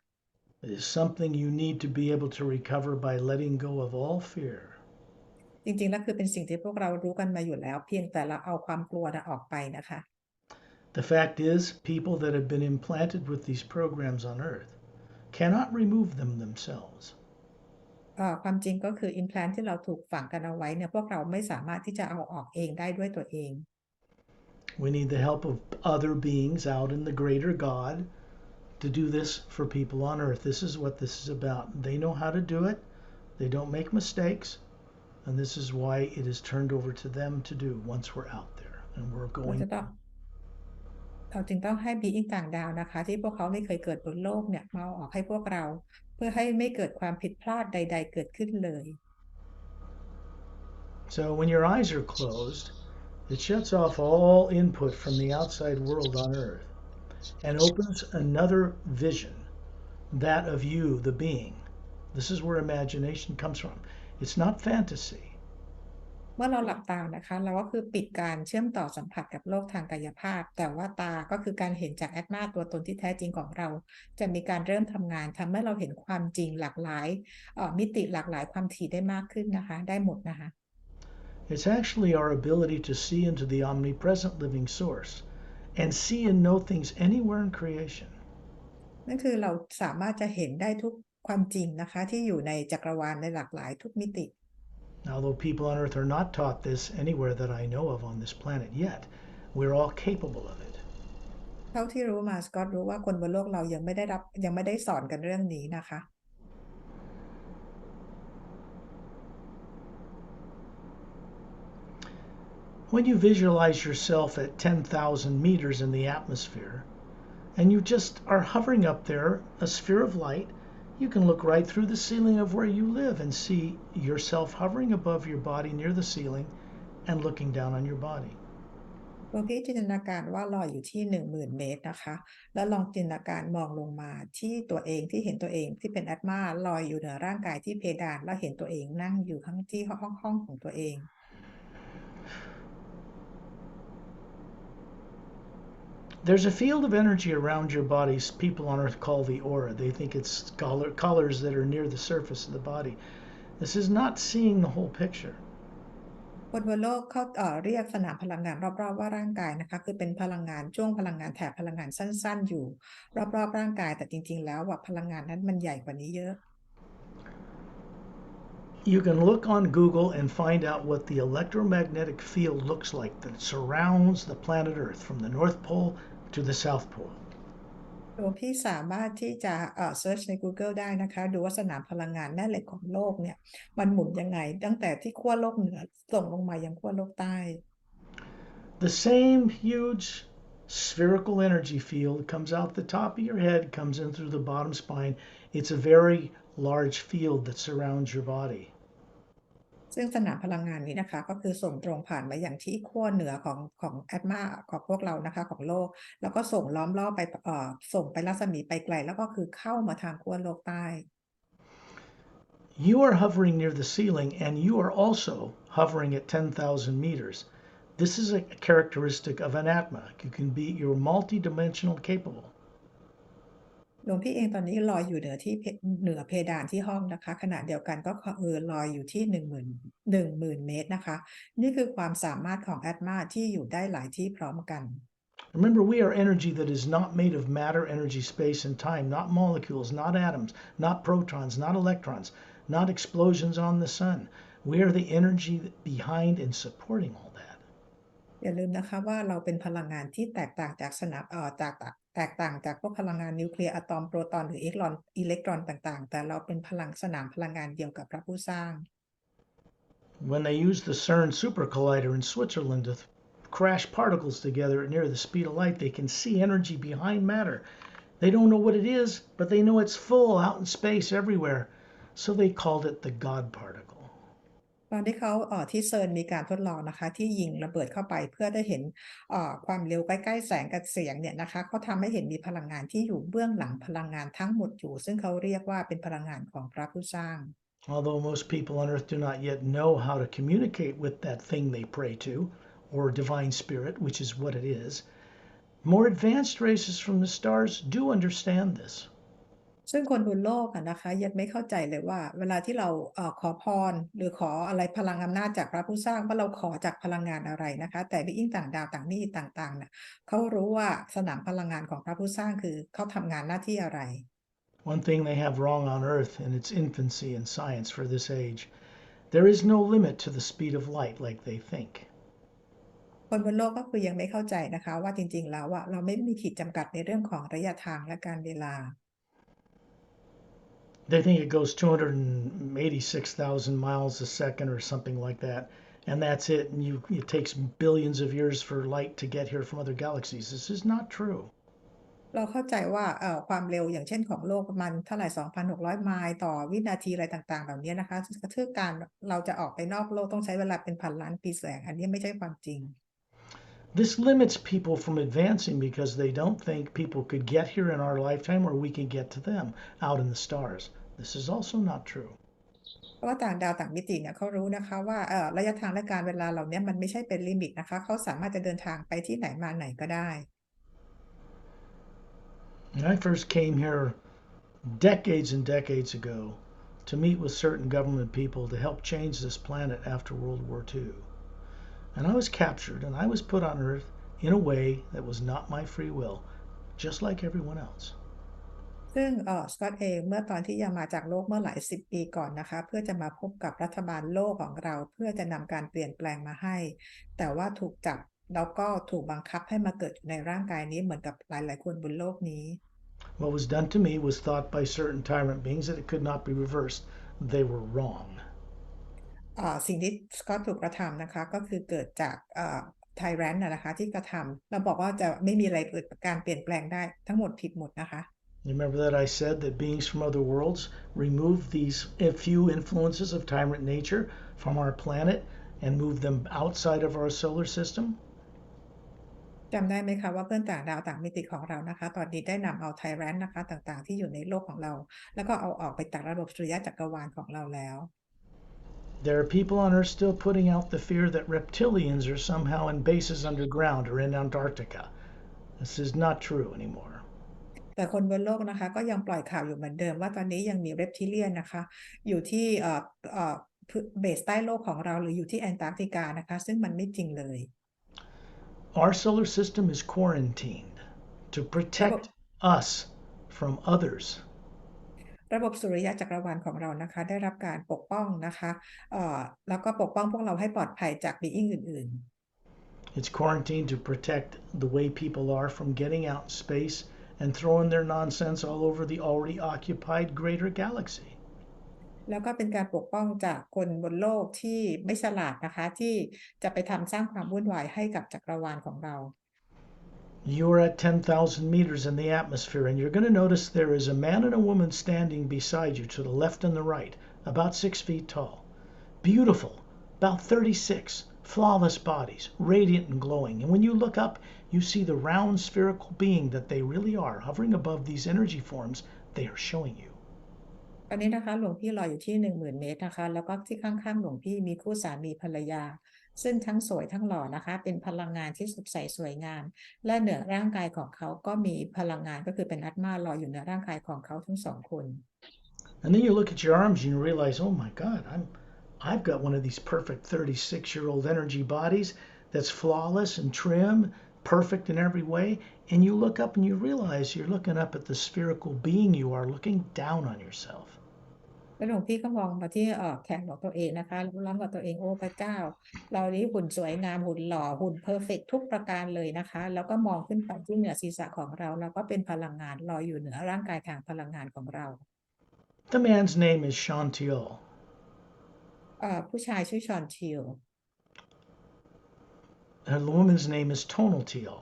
It is something you need to be able to recover by letting go of all fear. จริงๆแล้วคือเป็นสิ่งที่พวกเรารู้กันมาอยู่แล้วเพียงแต่เราเอาความกลัวออกไปนะคะ The fact is, people that have been implanted with these programs on Earth cannot remove them themselves. ความจริงก็คือ implant ที่เราถูกฝังกันเอาไว้เนี่ยพวกเราไม่สามารถที่จะเอาออกเองได้ด้วยตัวเอง We need the help of other beings out in the greater God to do this for people on earth. This is what this is about. They know how to do it. They don't make mistakes. And this is why it is turned over to them to do once we're out there and we're เรา going. จะต้องเราจึงต้องให้บีอิงต่างดาวนะคะที่พวกเขาไม่เคยเกิดบนโลกเนี่ยมาเอาออกให้พวกเรา เพื่อให้ไม่เกิดความผิดพลาดใดๆเกิดขึ้นเลย So when your eyes are closed, it shuts off all input from the outside world on earth and opens another vision, that of you, the being. This is where imagination comes from. It's not fantasy. เมื่อเราหลับตานะคะเราก็คือปิดการเชื่อมต่อสัมผัสกับโลกทางกายภาพ แต่ว่าตาก็คือการเห็นจากแอตมาตัวตนที่แท้จริงของเรา จะมีการเริ่มทำงานทำให้เราเห็นความจริงหลากหลายมิติหลากหลายความถี่ได้มากขึ้นนะคะได้หมดนะคะ It's actually our ability to see into the omnipresent living source and see and know things anywhere in creation. นั่นคือเราสามารถจะเห็นได้ทุกความจริงนะคะที่อยู่ในจักรวาลในหลากหลายทุกมิติ Although people on earth are not taught this anywhere that I know of on this planet yet, we're all capable of it. เท่าที่รู้มาสกอตรู้ว่าคนบนโลกเรายังไม่ได้สอนกันเรื่องนี้นะคะ When you visualize yourself at 10,000 meters in the atmosphere, and you just are hovering up there, a sphere of light, you can look right through the ceiling of where you live and see yourself hovering above your body near the ceiling and looking down on your body. ตัวพี่จินตนาการว่าลอยอยู่ที่ 10,000 เมตรนะคะแล้วลองจินตนาการมองลงมาที่ตัวเองที่เห็นตัวเองที่เป็นแอตมาลอยอยู่เหนือร่างกายที่เพดานแล้วเห็นตัวเองนั่งอยู่ข้างที่ห้องของตัวเอง There's a field of energy around your body people on earth call the aura. They think it's colors that are near the surface of the body. This is not seeing the whole picture. คนบนโลกเขาเรียกสนามพลังงานรอบๆว่าร่างกายนะคะคือเป็นพลังงานช่วงพลังงานแถบพลังงานสั้นๆอยู่รอบๆร่างกายแต่จริงๆแล้วว่าพลังงานนั้นมันใหญ่กว่านี้เยอะ You can look on Google and find out what the electromagnetic field looks like that surrounds the planet Earth from the North Pole to the South Pole. ตัวพี่สามารถที่จะเซิร์ชใน Google ได้นะคะดูว่าสนามพลังงานแม่เหล็กของโลกเนี่ยมันหมุนยังไงตั้งแต่ที่ขั้วโลกเหนือส่งลงมายังขั้วโลกใต้ The same huge spherical energy field comes out the top of your head, comes in through the bottom spine. It's a very large field that surrounds your body. ซึ่งสนามพลังงานนี้นะคะก็คือส่งตรงผ่านมาอย่างที่ขั้วเหนือของแอตมาของพวกเรานะคะของโลกแล้วก็ส่งล้อมรอบไปส่งไปรัศมีไปไกลแล้วก็คือเข้ามาทางขั้วโลกใต้ You are hovering near the ceiling and you are also hovering at 10,000 meters. This is a characteristic of an Atma. You're multidimensional capable. หลวงพี่เองตอนนี้ลอยอยู่เหนือเพดานที่ห้องนะคะขณะเดียวกันก็ลอยอยู่ที่10,000 เมตรนะคะนี่คือความสามารถของแอตมาที่อยู่ได้หลายที่พร้อมกัน Remember, we are energy that is not made of matter, energy, space, and time, not molecules, not atoms, not protons, not electrons, not explosions on the sun. We are the energy behind and supporting all that. อย่าลืมนะคะว่าเราเป็นพลังงานที่แตกต่างจากสนามแตกต่างจากพวกพลังงานนิวเคลียร์อะตอมโปรตอนหรืออิเล็กตรอนต่างๆแต่เราเป็นสนามพลังงานเดียวกับพระผู้สร้าง When they use the CERN super collider in Switzerland to crash particles together near the speed of light, they can see energy behind matter. They don't know what it is, but they know it's full out in space everywhere. So they called it the God particle. ตอนที่เขาที่เซิร์นมีการทดลองนะคะที่ยิงระเบิดเข้าไปเพื่อได้เห็นความเร็วใกล้ๆแสงกับเสียงเนี่ยนะคะเขาทำให้เห็นมีพลังงานที่อยู่เบื้องหลังพลังงานทั้งหมดอยู่ซึ่งเขาเรียกว่าเป็นพลังงานของพระผู้สร้าง Although most people on earth do not yet know how to communicate with that thing they pray to, or divine spirit, which is what it is, more advanced races from the stars do understand this. ซึ่งคนบนโลกนะคะยังไม่เข้าใจเลยว่าเวลาที่เราขอพรหรือขออะไรพลังอำนาจจากพระผู้สร้างว่าเราขอจากพลังงานอะไรนะคะแต่วิอิงต่างดาวต่างนี่ต่างๆเนี่ยเขารู้ว่าสนามพลังงานของพระผู้สร้างคือเขาทำงานหน้าที่อะไร One thing they have wrong on earth in its infancy in science for this age, there is no limit to the speed of light like they think. คนบนโลกก็คือยังไม่เข้าใจนะคะว่าจริงๆแล้วเราไม่มีขีดจำกัดในเรื่องของระยะทางและการเวลา They think it goes 286,000 miles a second or something like that, and that's it. And it takes billions of years for light to get here from other galaxies. This is not true. เราเข้าใจว่าความเร็วอย่างเช่นของโลกประมาณเท่าไหร่2,600 ไมล์ต่อวินาทีอะไรต่างๆเหล่านี้นะคะคือการเราจะออกไปนอกโลกต้องใช้เวลาเป็นพันล้านปีแสงอันนี้ไม่ใช่ความจริง This limits people from advancing because they don't think people could get here in our lifetime or we can get to them out in the stars. This is also not true. เพราะว่าต่างดาวต่างมิติเนี่ยเขารู้นะคะว่าระยะทางและการเวลาเหล่านี้มันไม่ใช่เป็นลิมิตนะคะเขาสามารถจะเดินทางไปที่ไหนมาไหนก็ได้ When I first came here decades and decades ago to meet with certain government people to help change this planet after World War II. And I was captured and I was put on Earth in a way that was not my free will, just like everyone else. ซึ่งสกอตเองเมื่อตอนที่ยังมาจากโลกเมื่อหลายสิบปีก่อนนะคะเพื่อจะมาพบกับรัฐบาลโลกของเราเพื่อจะนำการเปลี่ยนแปลงมาให้แต่ว่าถูกจับแล้วก็ถูกบังคับให้มาเกิดอยู่ในร่างกายนี้เหมือนกับหลายๆคนบนโลกนี้ What was done to me was thought by certain tyrant beings that it could not be reversed. They were wrong. สิ่งที่สกอตถูกกระทำนะคะก็คือเกิดจากไทแรนต์นะคะที่กระทำเราบอกว่าจะไม่มีอะไรเกิดการเปลี่ยนแปลงได้ทั้งหมดผิดหมดนะคะ You remember that I said that beings from other worlds remove these few influences of tyrant nature from our planet and move them outside of our solar system? จำได้ไหมคะว่าเพื่อนต่างดาวต่างมิติของเรานะคะตอนนี้ได้นำเอาไทแรนต์นะคะต่างๆที่อยู่ในโลกของเราแล้วก็เอาออกไปจากระบบสุริยะจักรวาลของเราแล้ว There are people on Earth still putting out the fear that reptilians are somehow in bases underground or in Antarctica. This is not true anymore. แต่คนบนโลกนะคะก็ยังปล่อยข่าวอยู่เหมือนเดิมว่าตอนนี้ยังมีเรปทิเลียนนะคะอยู่ที่เบสใต้โลกของเราหรืออยู่ที่แอนตาร์กติกานะคะซึ่งมันไม่จริงเลย Our solar system is quarantined to protect us from others. ระบบสุริยะจักรวาลของเรานะคะได้รับการปกป้องนะคะแล้วก็ปกป้องพวกเราให้ปลอดภัยจากบีอิงอื่น It's quarantined to protect the way people are from getting out in space and throwing their nonsense all over the already occupied greater galaxy. ๆแล้วก็เป็นการปกป้องจากคนบนโลกที่ไม่ฉลาดนะคะที่จะไปทำสร้างความวุ่นวายให้กับจักรวาลของเรา You're at 10,000 meters in the atmosphere, and you're going to notice there is a man and a woman standing beside you to the left and the right, about 6 feet tall. Beautiful, about 36, flawless bodies, radiant and glowing. And when you look up, you see the round spherical being that they really are, hovering above these energy forms they are showing you. ตอนนี้นะคะหลวงพี่รออยู่ที่ 10,000 เมตรนะคะแล้วก็ที่ข้างๆหลวงพี่มีคู่สามีภรรยาซึ่งทั้งสวยทั้งหล่อนะคะเป็นพลังงานที่สดใสสวยงามและเหนือร่างกายของเขาก็มีพลังงานก็คือเป็นอัตมารออยู่เหนือร่างกายของเขาทั้งสองคน And then you look at your arms and you realize, oh my God, I've got one of these perfect 36-year-old energy bodies that's flawless and trim, perfect in every way. And you look up and you realize you're looking up at the spherical being you are, looking down on yourself. แล้วหลวงพี่ก็มองมาที่แขนของตัวเองนะคะแล้วร้องกับตัวเองโอ้พระเจ้าเรานี้หุ่นสวยงามหุ่นหล่อหุ่นเพอร์เฟกทุกประการเลยนะคะแล้วก็มองขึ้นไปที่เหนือศีรษะของเราแล้วก็เป็นพลังงานลอยอยู่เหนือร่างกายทางพลังงานของเรา The man's name is Chantiel. ผู้ชายชื่อชอนทิล And the woman's name is Tonaltiel.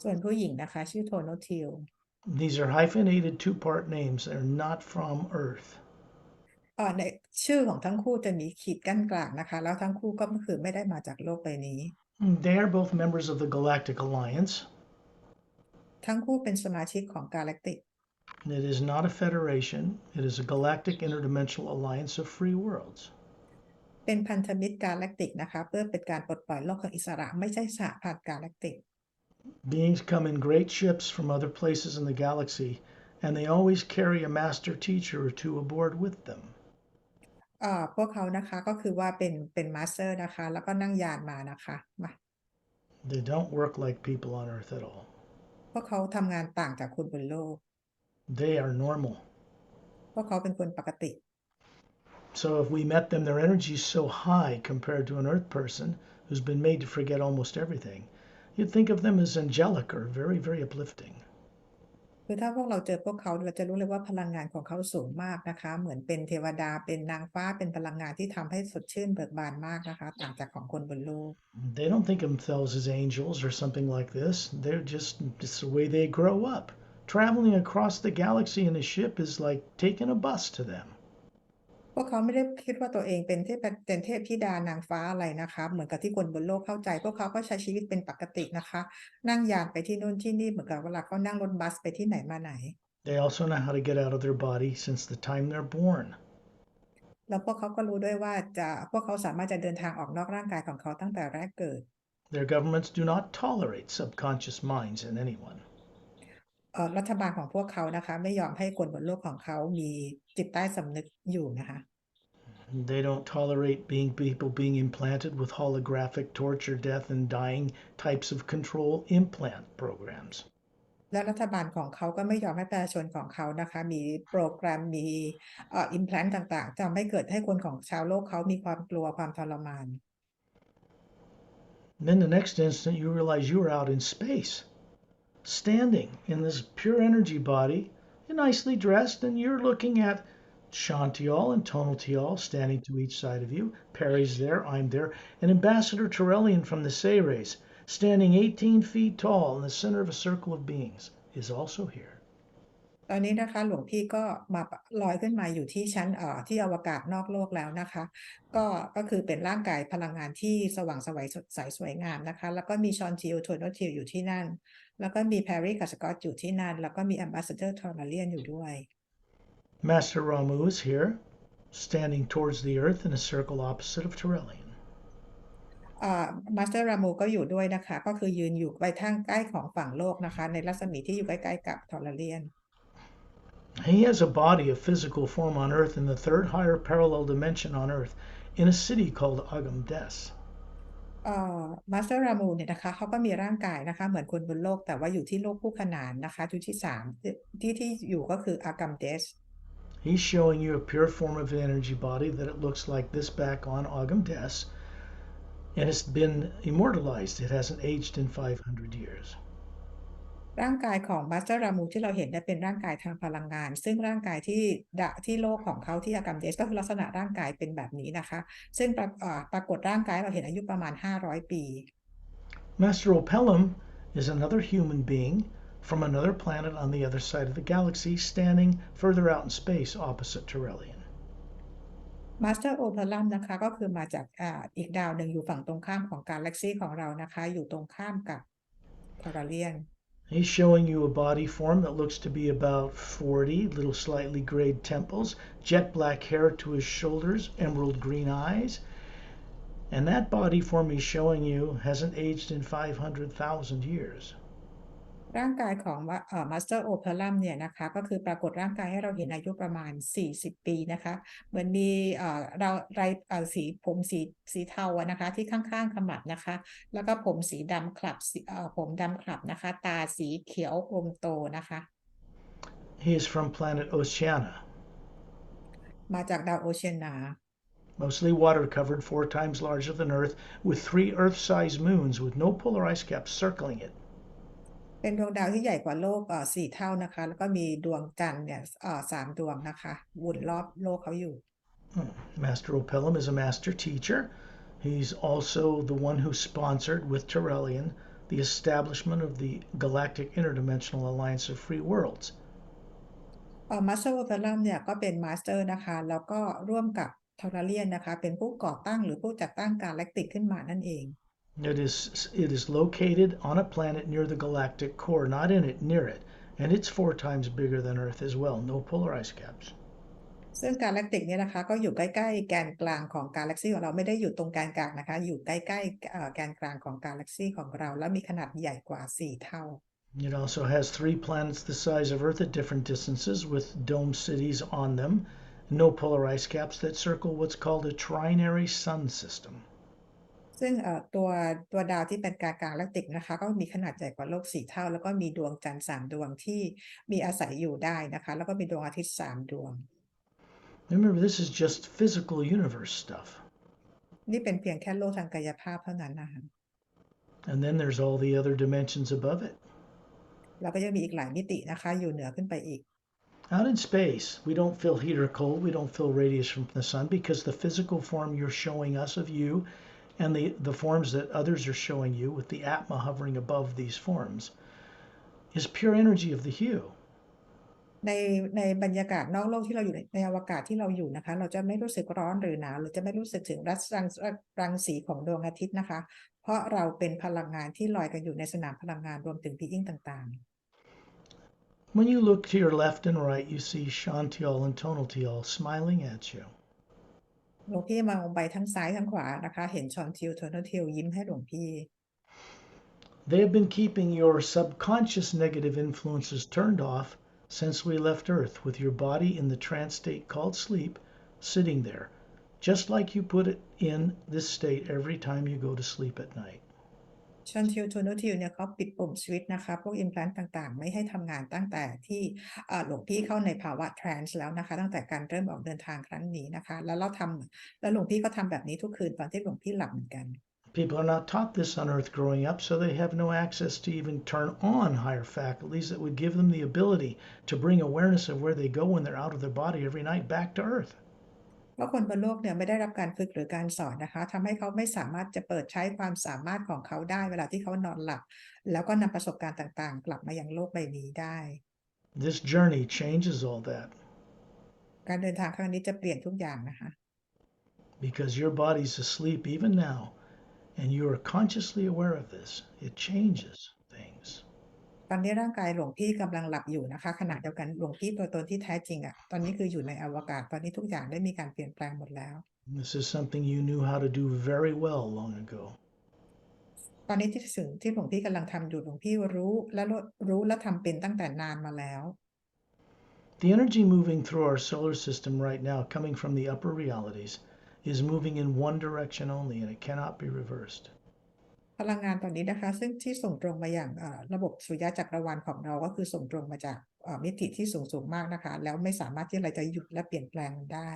ส่วนผู้หญิงนะคะชื่อโทโนทิล These are hyphenated two-part names. They're not from Earth. ในชื่อของทั้งคู่จะมีขีดกั้นกลางนะคะแล้วทั้งคู่ก็คือไม่ได้มาจากโลกใบนี้ They are both members of the Galactic Alliance. ทั้งคู่เป็นสมาชิกของกาแล็กติก It is not a federation. It is a galactic interdimensional alliance of free worlds. เป็นพันธมิตรกาแล็กติกนะคะเพื่อเป็นการปลดปล่อยโลกของอิสระไม่ใช่สหพันธ์กาแล็กติก Beings come in great ships from other places in the galaxy, and they always carry a master teacher or two aboard with them. พวกเขานะคะก็คือว่าเป็นมาสเตอร์นะคะแล้วก็นั่งยานมานะคะมา They don't work like people on Earth at all. พวกเขาทำงานต่างจากคนบนโลก They are normal. พวกเขาเป็นคนปกติ So if we met them, their energy is so high compared to an Earth person who's been made to forget almost everything. You'd think of them as angelic or very, very uplifting. คือถ้าพวกเราเจอพวกเขาเราจะรู้เลยว่าพลังงานของเขาสูงมากนะคะเหมือนเป็นเทวดาเป็นนางฟ้าเป็นพลังงานที่ทำให้สดชื่นเบิกบานมากนะคะต่างจากของคนบนโลก They don't think of themselves as angels or something like this. They're just the way they grow up. Traveling across the galaxy in a ship is like taking a bus to them. พวกเขาไม่ได้คิดว่าตัวเองเป็นเป็นเทพธิดานางฟ้าอะไรนะคะเหมือนกับที่คนบนโลกเข้าใจพวกเขาก็ใช้ชีวิตเป็นปกตินะคะนั่งยานไปที่นู่นที่นี่เหมือนกับเวลาเขานั่งรถบัสไปที่ไหนมาไหน They also know how to get out of their body since the time they're born. แล้วพวกเขาก็รู้ด้วยว่าพวกเขาสามารถจะเดินทางออกนอกร่างกายของเขาตั้งแต่แรกเกิด Their governments do not tolerate subconscious minds in anyone. รัฐบาลของพวกเขานะคะไม่ยอมให้คนบนโลกของเขามีจิตใต้สำนึกอยู่นะคะ They don't tolerate people being implanted with holographic torture, death, and dying types of control implant programs. และรัฐบาลของเขาก็ไม่ยอมให้ประชาชนของเขานะคะมีโปรแกรมมีimplant ต่างๆทำให้เกิดให้คนของชาวโลกเขามีความกลัวความทรมาน Then the next instant you realize you are out in space, standing in this pure energy body, nicely dressed, and you're looking at Shantial and Tonaltial standing to each side of you. Perry's there, I'm there, and Ambassador Turellian from the Sayres, standing 18 feet tall in the center of a circle of beings, is also here. ตอนนี้นะคะหลวงพี่ก็มาลอยขึ้นมาอยู่ที่ชั้นที่อวกาศนอกโลกแล้วนะคะก็คือเป็นร่างกายพลังงานที่สว่างไสวสดใสสวยงามนะคะแล้วก็มีชอนทิลโทนทิลอยู่ที่นั่นแล้วก็มีแพรรี่กับสกอตอยู่ที่นั่นแล้วก็มีแอมบาสเดอร์ทอร์นาเลียนอยู่ด้วย Master Ramu is here, standing towards the earth in a circle opposite of Turellian. มาสเตอร์รามูก็อยู่ด้วยนะคะก็คือยืนอยู่ไปทางใกล้ของฝั่งโลกนะคะในรัศมีที่อยู่ใกล้ๆกับทอร์เลียน He has a body of physical form on Earth in the third higher parallel dimension on Earth in a city called Agamdes. มาสเตอร์รามูเนี่ยนะคะเขาก็มีร่างกายนะคะเหมือนคนบนโลกแต่ว่าอยู่ที่โลกคู่ขนานนะคะจุดที่3ที่อยู่ก็คืออากัมเดส He's showing you a pure form of an energy body that it looks like this back on Agamdes, and it's been immortalized. It hasn't aged in 500 years. ร่างกายของมาสเตอร์รามูที่เราเห็นเนี่ยเป็นร่างกายทางพลังงาน ซึ่งร่างกายที่โลกของเขาที่อากัมเดสก็คือลักษณะร่างกายเป็นแบบนี้นะคะซึ่งปรากฏร่างกายเราเห็นอายุประมาณ500 ปี Master Opellum is another human being from another planet on the other side of the galaxy, standing further out in space opposite Turellian. มาสเตอร์โอเพลัมนะคะก็คือมาจากอีกดาวหนึ่งอยู่ฝั่งตรงข้ามของกาแล็กซีของเรานะคะอยู่ตรงข้ามกับทอร์เลียน He's showing you a body form that looks to be about 40, little slightly grayed temples, jet black hair to his shoulders, emerald green eyes. And that body form he's showing you hasn't aged in 500,000 years. ร่างกายของมาสเตอร์โอเพลัมเนี่ยนะคะก็คือปรากฏร่างกายให้เราเห็นอายุประมาณ40 ปีนะคะเหมือนมีสีผมสีเทาอะนะคะที่ข้างๆขมับนะคะแล้วก็ผมสีดำคลับผมดำคลับนะคะตาสีเขียวอมโตนะคะ He is from planet Oceania, มาจากดาวโอเชียนา mostly water covered, 4 times larger than Earth, with 3 Earth-sized moons with no polar ice caps circling it. เป็นดวงดาวที่ใหญ่กว่าโลก4 เท่านะคะแล้วก็มีดวงจันทร์เนี่ย3 ดวงนะคะวนรอบโลกเขาอยู่ Master Opellum is a master teacher. He's also the one who sponsored, with Turellian, the establishment of the Galactic Interdimensional Alliance of Free Worlds. มาสเตอร์โอเพลัมเนี่ยก็เป็นมาสเตอร์นะคะแล้วก็ร่วมกับทอร์เลียนนะคะเป็นผู้ก่อตั้งหรือผู้จัดตั้งกาแล็กติกขึ้นมานั่นเอง It is located on a planet near the galactic core, not in it, near it, and it's 4 times bigger than Earth as well. No polar ice caps. ซึ่งกาแล็กติกเนี่ยนะคะก็อยู่ใกล้ๆแกนกลางของกาแล็กซี่ของเราไม่ได้อยู่ตรงแกนกลางนะคะอยู่ใกล้ๆแกนกลางของกาแล็กซี่ของเราและมีขนาดใหญ่กว่า4 เท่า It also has 3 planets the size of Earth at different distances with dome cities on them, no polar ice caps that circle what's called a trinary sun system. ซึ่งตัวดาวที่เป็นกาแล็กติกนะคะก็มีขนาดใหญ่กว่าโลก4 เท่าแล้วก็มีดวงจันทร์3 ดวงที่มีอาศัยอยู่ได้นะคะแล้วก็มีดวงอาทิตย์3 ดวง Remember, this is just physical universe stuff. นี่เป็นเพียงแค่โลกทางกายภาพเท่านั้นนะคะ And then there's all the other dimensions above it. แล้วก็ยังมีอีกหลายมิตินะคะอยู่เหนือขึ้นไปอีก Out in space, we don't feel heat or cold. We don't feel radiation from the sun because the physical form you're showing us of you and the forms that others are showing you with the Atma hovering above these forms is pure energy of the hue. ในบรรยากาศนอกโลกที่เราอยู่ในอวกาศที่เราอยู่นะคะเราจะไม่รู้สึกร้อนหรือหนาวหรือจะไม่รู้สึกถึงรังสีของดวงอาทิตย์นะคะเพราะเราเป็นพลังงานที่ลอยกันอยู่ในสนามพลังงานรวมถึงพีอิงต่าง When you look to your left and right, you see Shantial and Tonaltial smiling at you. ๆหลวงพี่มองไปทั้งซ้ายทั้งขวานะคะเห็นชอนทิวโทนทิวยิ้มให้หลวงพี่ They have been keeping your subconscious negative influences turned off since we left Earth, with your body in the trance state called sleep, sitting there, just like you put it in this state every time you go to sleep at night. ชอนทิวโทนทิวเนี่ยเขาปิดปุ่มสวิตช์นะคะพวกอิมพลนต์ต่างๆไม่ให้ทำงานตั้งแต่ที่หลวงพี่เข้าในภาวะทรานส์แล้วนะคะตั้งแต่การเริ่มออกเดินทางครั้งนี้นะคะแล้วหลวงพี่ก็ทำแบบนี้ทุกคืนตอนที่หลวงพี่หลับเหมือนกัน People are not taught this on Earth growing up, so they have no access to even turn on higher faculties that would give them the ability to bring awareness of where they go when they're out of their body every night back to Earth. เพราะคนบนโลกเนี่ยไม่ได้รับการฝึกหรือการสอนนะคะทำให้เขาไม่สามารถจะเปิดใช้ความสามารถของเขาได้เวลาที่เขานอนหลับแล้วก็นำประสบการณ์ต่างๆ กลับมายังโลกใบนี้ได้ This journey changes all that การเดินทางครั้งนี้จะเปลี่ยนทุกอย่างนะคะ because your body's asleep even now and you are consciously aware of this. It changes things. ตอนนี้ร่างกายหลวงพี่กำลังหลับอยู่นะคะขณะเดียวกันหลวงพี่ตัวตนที่แท้จริงตอนนี้คืออยู่ในอวกาศตอนนี้ทุกอย่างได้มีการเปลี่ยนแปลงหมดแล้ว This is something you knew how to do very well long ago. ตอนนี้ที่หลวงพี่กำลังทำอยู่หลวงพี่รู้และทำเป็นตั้งแต่นานมาแล้ว The energy moving through our solar system right now, coming from the upper realities, is moving in one direction only and it cannot be reversed. พลังงานตอนนี้นะคะซึ่งที่ส่งตรงมาอย่างระบบสุริยะจักรวาลของเราก็คือส่งตรงมาจากมิติที่สูงมากนะคะแล้วไม่สามารถที่เราจะหยุดและเปลี่ยนแปลงมันได้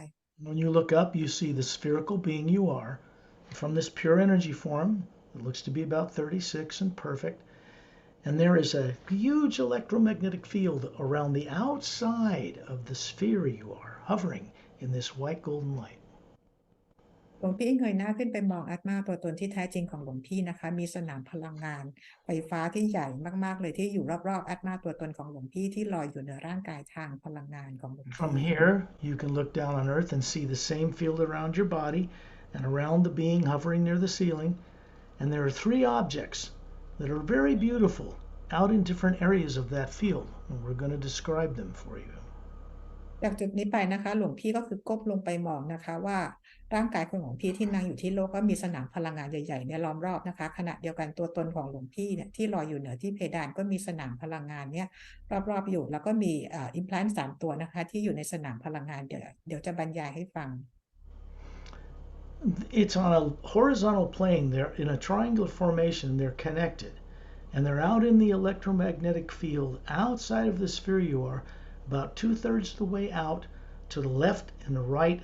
When you look up, you see the spherical being you are from this pure energy form. It looks to be about 36 and perfect. And there is a huge electromagnetic field around the outside of the sphere you are, hovering in this white golden light. หลวงพี่เงยหน้าขึ้นไปมองอาตมาตัวตนที่แท้จริงของหลวงพี่นะคะมีสนามพลังงานไฟฟ้าที่ใหญ่มากๆเลยที่อยู่รอบๆอาตมาตัวตนของหลวงพี่ที่ลอยอยู่เหนือร่างกายทางพลังงานของหลวงพี่ From here, you can look down on Earth and see the same field around your body and around the being hovering near the ceiling. And there are three objects that are very beautiful out in different areas of that field. And we're going to describe them for you. จากจุดนี้ไปนะคะหลวงพี่ก็คือก้มลงไปมองนะคะว่าร่างกายของหลวงพี่ที่นั่งอยู่ที่โลกก็มีสนามพลังงานใหญ่ๆเนี่ยล้อมรอบนะคะขณะเดียวกันตัวตนของหลวงพี่เนี่ยที่ลอยอยู่เหนือที่เพดานก็มีสนามพลังงานเนี่ยรอบๆอยู่แล้วก็มีอิมพลนต์3 ตัวนะคะที่อยู่ในสนามพลังงานเดี๋ยวจะบรรยายให้ฟัง It's on a horizontal plane. They're in a triangular formation. They're connected. And they're out in the electromagnetic field outside of the sphere you are, about 2/3 the way out to the left and the right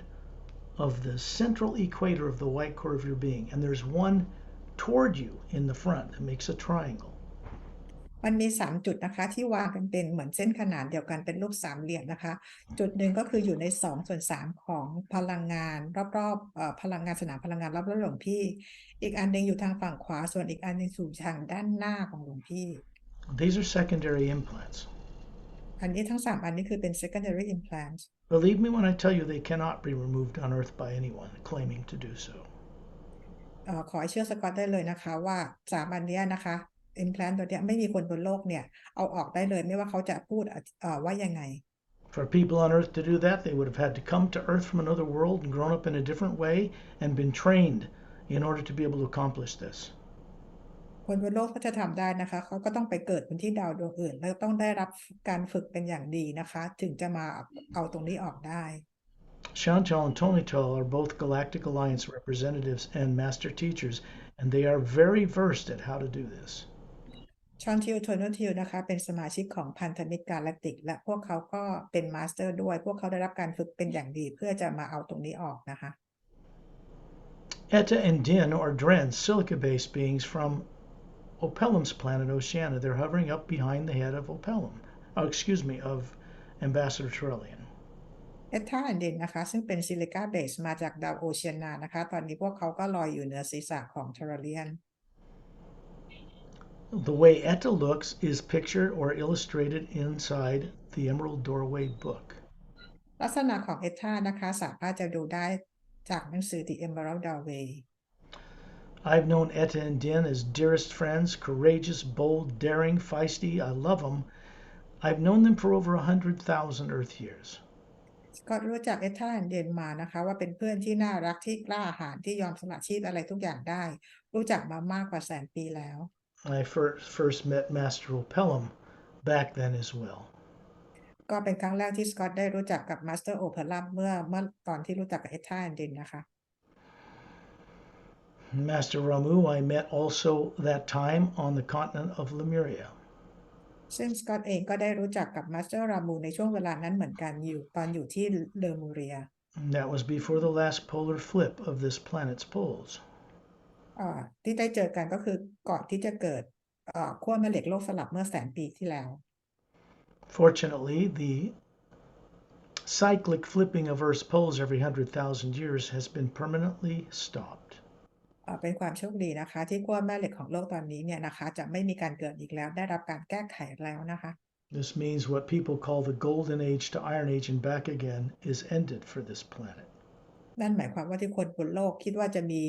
of the central equator of the white core of your being. And there's one toward you in the front that makes a triangle. มันมี3 จุดนะคะที่วางกันเป็นเหมือนเส้นขนานเดียวกันเป็นรูปสามเหลี่ยมนะคะจุดหนึ่งก็คืออยู่ใน2/3ของพลังงานรอบๆพลังงานสนามพลังงานรอบๆหลวงพี่อีกอันหนึ่งอยู่ทางฝั่งขวาส่วนอีกอันหนึ่งอยู่ทางด้านหน้าของหลวงพี่ These are secondary implants. อันนี้ทั้ง3อันนี้คือเป็น secondary implants Believe me when I tell you they cannot be removed on Earth by anyone claiming to do so. ขอให้เชื่อสกอตได้เลยนะคะว่า3อันนี้นะคะ implant ตัวเนี้ยไม่มีคนบนโลกเนี่ยเอาออกได้เลยไม่ว่าเขาจะพูดว่ายังไง For people on Earth to do that, they would have had to come to Earth from another world and grown up in a different way and been trained in order to be able to accomplish this. คนบนโลกก็จะทำได้นะคะเขาก็ต้องไปเกิดบนที่ดาวดวงอื่นแล้วต้องได้รับการฝึกเป็นอย่างดีนะคะถึงจะมาเอาตรงนี้ออกได้ Chantal and Tonital are both Galactic Alliance representatives and master teachers, and they are very versed at how to do this. ชอนทิวโทนทิวนะคะเป็นสมาชิกของพันธมิตรกาแล็กติกและพวกเขาก็เป็นมาสเตอร์ด้วยพวกเขาได้รับการฝึกเป็นอย่างดีเพื่อจะมาเอาตรงนี้ออกนะคะ Etta and Din are Dren, silica-based beings from Opellum's planet Oceania. They're hovering up behind the head of Opellum. Oh, excuse me, of Ambassador Trillian. เอทธาแอนดินนะคะซึ่งเป็นซิลิกาเบสมาจากดาวโอเชียนานะคะตอนนี้พวกเขาก็ลอยอยู่เหนือศีรษะของเทเรเลียน The way Etta looks is pictured or illustrated inside the Emerald Doorway book. ลักษณะของเอทธานะคะสามารถจะดูได้จากหนังสือ The Emerald Doorway I've known Etta and Din as dearest friends, courageous, bold, daring, feisty. I love them. I've known them for over 100,000 Earth years. ก็รู้จักเอทธาแอนดินมานะคะว่าเป็นเพื่อนที่น่ารักที่กล้าหาญที่ยอมสละชีพอะไรทุกอย่างได้รู้จักมามากกว่าแสนปีแล้ว I first met Master Opellum back then as well. ก็เป็นครั้งแรกที่สกอตได้รู้จักกับมาสเตอร์โอเพลัมเมื่อตอนที่รู้จักกับเอทธาแอนดินนะคะ Master Ramu I met also that time on the continent of Lemuria. ซึ่งสกอตเองก็ได้รู้จักกับมาสเตอร์รามูในช่วงเวลานั้นเหมือนกันตอนอยู่ที่เลอมูเรีย That was before the last polar flip of this planet's poles. ที่ได้เจอกันก็คือก่อนที่จะเกิดขั้วแม่เหล็กโลกสลับเมื่อแสนปีที่แล้ว Fortunately, the cyclic flipping of Earth's poles every 100,000 years has been permanently stopped. เป็นความโชคดีนะคะที่ขั้วแม่เหล็กของโลกตอนนี้เนี่ยนะคะจะไม่มีการเกิดอีกแล้วได้รับการแก้ไขแล้วนะคะ This means what people call the golden age to iron age and back again is ended for this planet. นั่นหมายความว่าที่คนบนโลกคิดว่าจะมี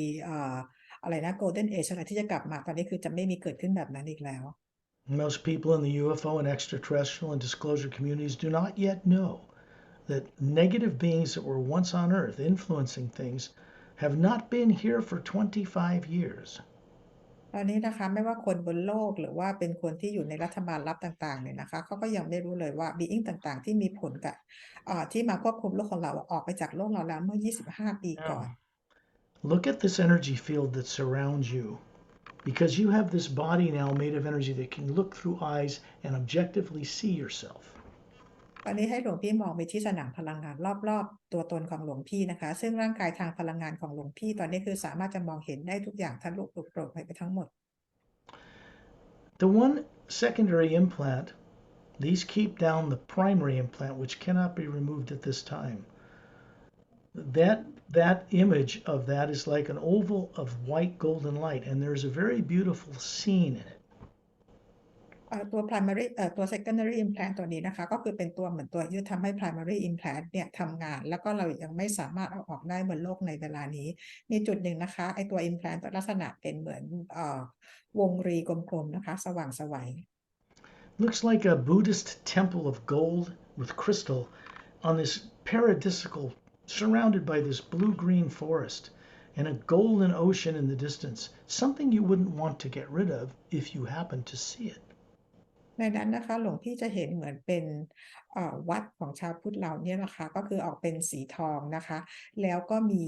อะไรนะ golden age อะไรที่จะกลับมาตอนนี้คือจะไม่มีเกิดขึ้นแบบนั้นอีกแล้ว Most people in the UFO and extraterrestrial and disclosure communities do not yet know that negative beings that were once on Earth influencing things have not been here for 25 years. ตอนนี้นะคะไม่ว่าคนบนโลกหรือว่าเป็นคนที่อยู่ในรัฐบาลลับต่างๆเนี่ยนะคะเขาก็ยังไม่รู้เลยว่า being ต่างๆที่มีผลกับที่มาควบคุมโลกของเราออกไปจากโลกเราแล้วเมื่อ 25 ปีก่อน Look at this energy field that surrounds you. Because you have this body now made of energy that can look through eyes and objectively see yourself. ตอนนี้ให้หลวงพี่มองไปที่สนามพลังงานรอบๆตัวตนของหลวงพี่นะคะซึ่งร่างกายทางพลังงานของหลวงพี่ตอนนี้คือสามารถจะมองเห็นได้ทุกอย่างทะลุปลุกโปร่งไปทั้งหมด The one secondary implant, these keep down the primary implant, which cannot be removed at this time. That image of that is like an oval of white golden light, and there's a very beautiful scene in it. ตัว primary ตัว secondary implant ตัวนี้นะคะก็คือเป็นตัวเหมือนตัวที่ทำให้ primary implant เนี่ยทำงานแล้วก็เรายังไม่สามารถเอาออกได้บนโลกในเวลานี้มีจุดหนึ่งนะคะไอตัว implant ตัวลักษณะเป็นเหมือนวงรีกลมๆนะคะสว่างไสว Looks like a Buddhist temple of gold with crystal on this paradisical, surrounded by this blue-green forest and a golden ocean in the distance, something you wouldn't want to get rid of if you happen to see it. ในนั้นนะคะหลวงพี่จะเห็นเหมือนเป็นวัดของชาวพุทธเราเนี่ยนะคะก็คือออกเป็นสีทองนะคะแล้วก็มี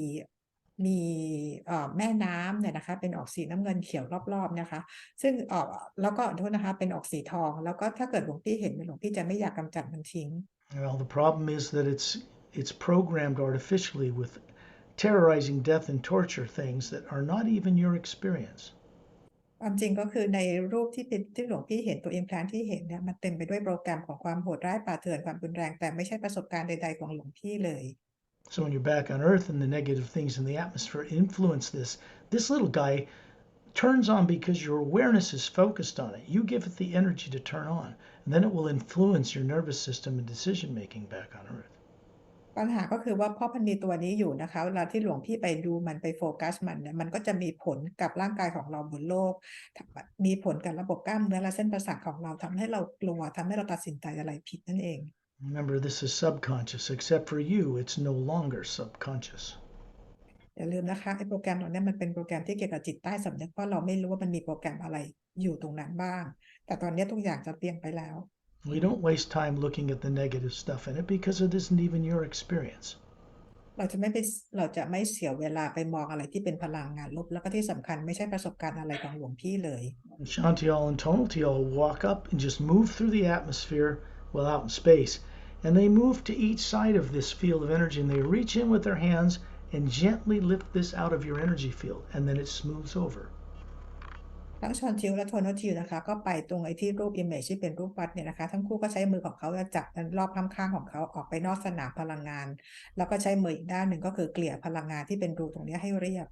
แม่น้ำเนี่ยนะคะเป็นออกสีน้ำเงินเขียวรอบๆนะคะซึ่งแล้วก็โทษนะคะเป็นออกสีทองแล้วก็ถ้าเกิดหลวงพี่เห็นหลวงพี่จะไม่อยากกำจัดมันทิ้ง Well, the problem is that it's programmed artificially with terrorizing death and torture things that are not even your experience. ความจริงก็คือในรูปที่หลวงพี่เห็นตัว implant ที่เห็นเนี่ยมันเต็มไปด้วยโปรแกรมของความโหดร้ายป่าเถื่อนความรุนแรงแต่ไม่ใช่ประสบการณ์ใดๆของหลวงพี่เลย So when you're back on Earth and the negative things in the atmosphere influence this little guy turns on because your awareness is focused on it. You give it the energy to turn on, and then it will influence your nervous system and decision making back on Earth. ปัญหาก็คือว่าเพราะมันมีตัวนี้อยู่นะคะเวลาที่หลวงพี่ไปดูมันไปโฟกัสมันเนี่ยมันก็จะมีผลกับร่างกายของเราบนโลกมีผลกับระบบกล้ามเนื้อและเส้นประสาทของเราทำให้เรากลัวทำให้เราตัดสินใจอะไรผิดนั่นเอง Remember, this is subconscious. Except for you, it's no longer subconscious. อย่าลืมนะคะไอ้โปรแกรมเหล่านี้มันเป็นโปรแกรมที่เกี่ยวกับจิตใต้สำนึกเพราะเราไม่รู้ว่ามันมีโปรแกรมอะไรอยู่ตรงนั้นบ้างแต่ตอนนี้ทุกอย่างจะเปลี่ยนไปแล้ว We don't waste time looking at the negative stuff in it because it isn't even your experience. เราจะไม่เสียเวลาไปมองอะไรที่เป็นพลังงานลบแล้วก็ที่สำคัญไม่ใช่ประสบการณ์อะไรของหลวงพี่เลย Shantial and Tonaltial walk up and just move through the atmosphere, well, out in space, and they move to each side of this field of energy and they reach in with their hands and gently lift this out of your energy field, and then it smooths over. ทั้งชอนทิวและโทโนทิวนะคะก็ไปตรงไอ้ที่รูป image ที่เป็นรูปวัดเนี่ยนะคะทั้งคู่ก็ใช้มือของเขาจับรอบข้างๆของเขาออกไปนอกสนามพลังงานแล้วก็ใช้มืออีกด้านหนึ่งก็คือเกลี่ยพลังงานที่เป็นรูตรงนี้ให้เรียบ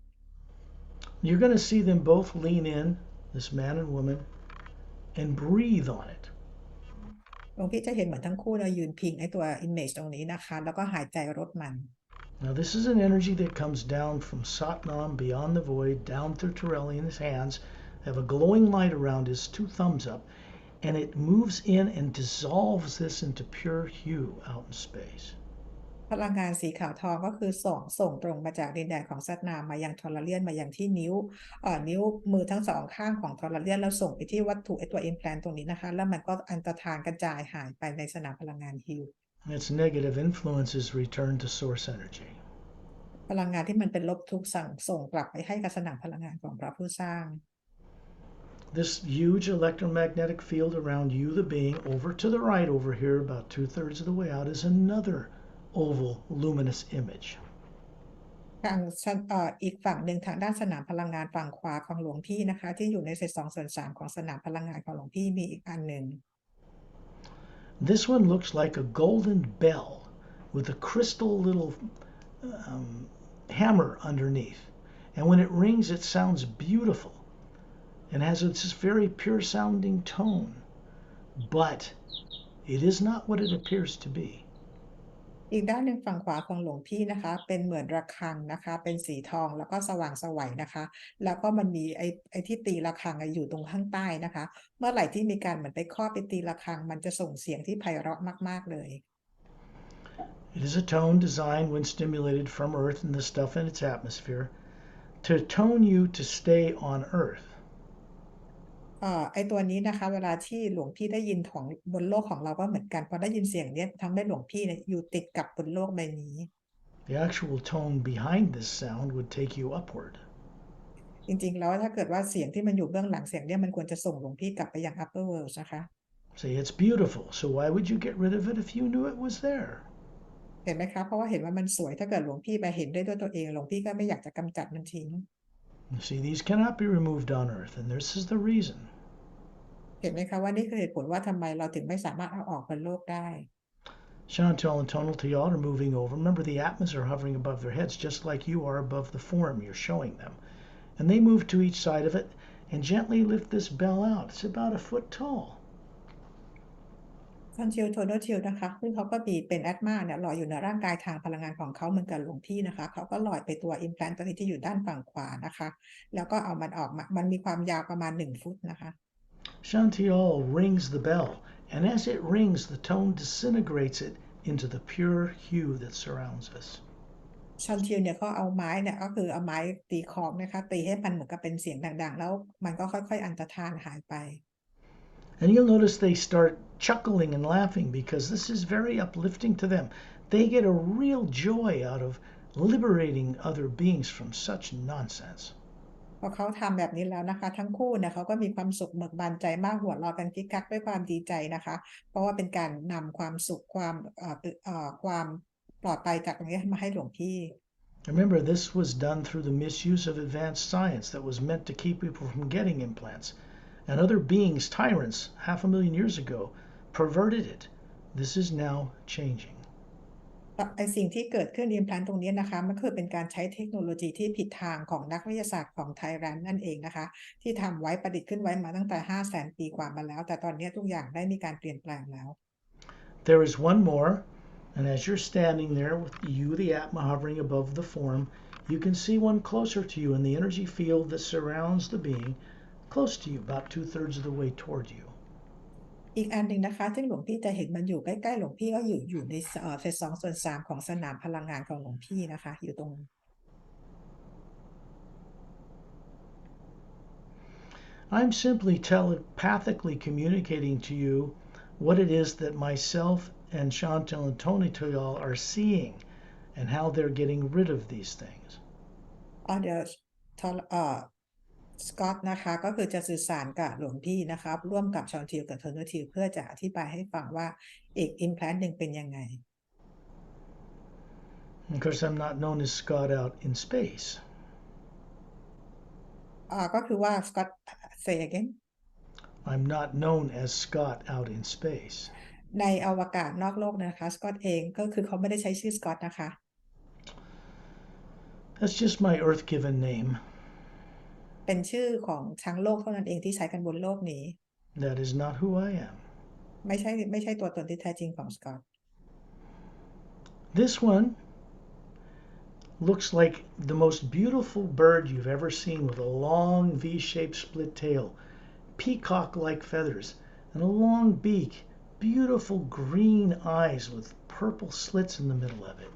You're going to see them both lean in, this man and woman, and breathe on it. หลวงพี่จะเห็นเหมือนทั้งคู่เรายืนพิงไอ้ตัว image ตรงนี้นะคะแล้วก็หายใจรดมัน Now, this is an energy that comes down from Satnam beyond the void, down through Torelli in his hands. They have a glowing light around his two thumbs up, and it moves in and dissolves this into pure hue out in space. พลังงานสีขาวทองก็คือส่งตรงมาจากดินแดนของซัตนามมายังทอร์เลียนมายังที่นิ้วมือทั้งสองข้างของทอร์เลียนแล้วส่งไปที่วัตถุไอตัว implant ตรงนี้นะคะแล้วมันก็อันตรธานกระจายหายไปในสนามพลังงานฮิว And its negative influences return to source energy. พลังงานที่มันเป็นลบทุกส่งกลับไปให้กับสนามพลังงานของพระผู้สร้าง This huge electromagnetic field around you, the being, over to the right over here, about 2/3 of the way out, is another oval luminous image. ทางอีกฝั่งหนึ่งทางด้านสนามพลังงานฝั่งขวาของหลวงพี่นะคะที่อยู่ในเศษ2/3ของสนามพลังงานของหลวงพี่มีอีกอันหนึ่ง This one looks like a golden bell with a crystal little hammer underneath. And when it rings, it sounds beautiful and has this very pure sounding tone. But it is not what it appears to be. อีกด้านหนึ่งฝั่งขวาของหลวงพี่นะคะเป็นเหมือนระฆังนะคะเป็นสีทองแล้วก็สว่างไสวนะคะแล้วก็มันมีไอ้ที่ตีระฆังอยู่ตรงข้างใต้นะคะเมื่อไหร่ที่มีการเหมือนไปครอบไปตีระฆังมันจะส่งเสียงที่ไพเราะมากๆเลย It is a tone designed when stimulated from Earth and the stuff in its atmosphere to tone you to stay on Earth. ไอตัวนี้นะคะเวลาที่หลวงพี่ได้ยินของบนโลกของเราก็เหมือนกันพอได้ยินเสียงเนี้ยทำให้หลวงพี่เนี่ยอยู่ติดกับบนโลกใบนี้ The actual tone behind this sound would take you upward. จริงๆแล้วถ้าเกิดว่าเสียงที่มันอยู่เบื้องหลังเสียงเนี่ยมันควรจะส่งหลวงพี่กลับไปยัง upper world นะคะ Say it's beautiful, so why would you get rid of it if you knew it was there? เห็นไหมคะเพราะว่าเห็นว่ามันสวยถ้าเกิดหลวงพี่ไปเห็นได้ด้วยตัวเองหลวงพี่ก็ไม่อยากจะกำจัดมันทิ้ง You see, these cannot be removed on Earth, and this is the reason. เห็นไหมคะว่านี่คือเหตุผลว่าทำไมเราถึงไม่สามารถเอาออกบนโลกได้ Chantal and Tonal to y'all are moving over. Remember, the atmas are hovering above their heads just like you are above the form you're showing them. And they move to each side of it and gently lift this bell out. It's about a foot tall. คอนชิลโทโนชิลนะคะซึ่งเขาก็มีเป็นแอดมาเนี่ยลอยอยู่ในร่างกายทางพลังงานของเขาเหมือนกับหลวงพี่นะคะเขาก็ลอยไปตัว implant ตัวนี้ที่อยู่ด้านฝั่งขวานะคะแล้วก็เอามันออกมามันมีความยาวประมาณ1 ฟุตนะคะ Chantal rings the bell, and as it rings, the tone disintegrates it into the pure hue that surrounds us. ชอนชิลเนี่ยเขาเอาไม้เนี่ยก็คือเอาไม้ตีคองนะคะตีให้มันเหมือนกับเป็นเสียงดังๆแล้วมันก็ค่อยๆอันตรธานหายไป And you'll notice they start chuckling and laughing because this is very uplifting to them. They get a real joy out of liberating other beings from such nonsense. พอเขาทำแบบนี้แล้วนะคะทั้งคู่เนี่ยเขาก็มีความสุขเบิกบานใจมากหัวเราะกันคิกคักด้วยความดีใจนะคะเพราะว่าเป็นการนำความสุขความปลอดภัยจากตรงนี้มาให้หลวงพี่ Remember, this was done through the misuse of advanced science that was meant to keep people from getting implants. And other beings, tyrants, 500,000 years ago, perverted it. This is now changing. ไอสิ่งที่เกิดขึ้น implant ตรงนี้นะคะมันคือเป็นการใช้เทคโนโลยีที่ผิดทางของนักวิทยาศาสตร์ของไทยแลนด์นั่นเองนะคะที่ทำไว้ประดิษฐ์ขึ้นไว้มาตั้งแต่ 500,000 ปีกว่ามาแล้วแต่ตอนนี้ทุกอย่างได้มีการเปลี่ยนแปลงแล้ว There is one more, and as you're standing there with you, the Atma, hovering above the form, you can see one closer to you in the energy field that surrounds the being, close to you, about 2/3 of the way toward you. อีกอันหนึ่งนะคะซึ่งหลวงพี่จะเห็นมันอยู่ใกล้ๆหลวงพี่ก็อยู่ในเศษ2/3ของสนามพลังงานของหลวงพี่นะคะอยู่ตรง I'm simply telepathically communicating to you what it is that myself and Chantal and Tony Toyal are seeing and how they're getting rid of these things. เดี๋ยวสกอตนะคะก็คือจะสื่อสารกับหลวงพี่นะคะร่วมกับชอนทิลกับโทโนทิลเพื่อจะอธิบายให้ฟังว่าอีก implant หนึ่งเป็นยังไง Of course, I'm not known as Scott out in space. ก็คือว่า Scott say again I'm not known as Scott out in space. ในอวกาศนอกโลกนะคะ Scott เองก็คือเขาไม่ได้ใช้ชื่อ Scott นะคะ That's just my Earth given name. เป็นชื่อของทั้งโลกเท่านั้นเองที่ใช้กันบนโลกนี้ That is not who I am. ไม่ใช่ตัวตนที่แท้จริงของ Scott. This one looks like the most beautiful bird you've ever seen with a long V-shaped split tail, peacock-like feathers, and a long beak, beautiful green eyes with purple slits in the middle of it.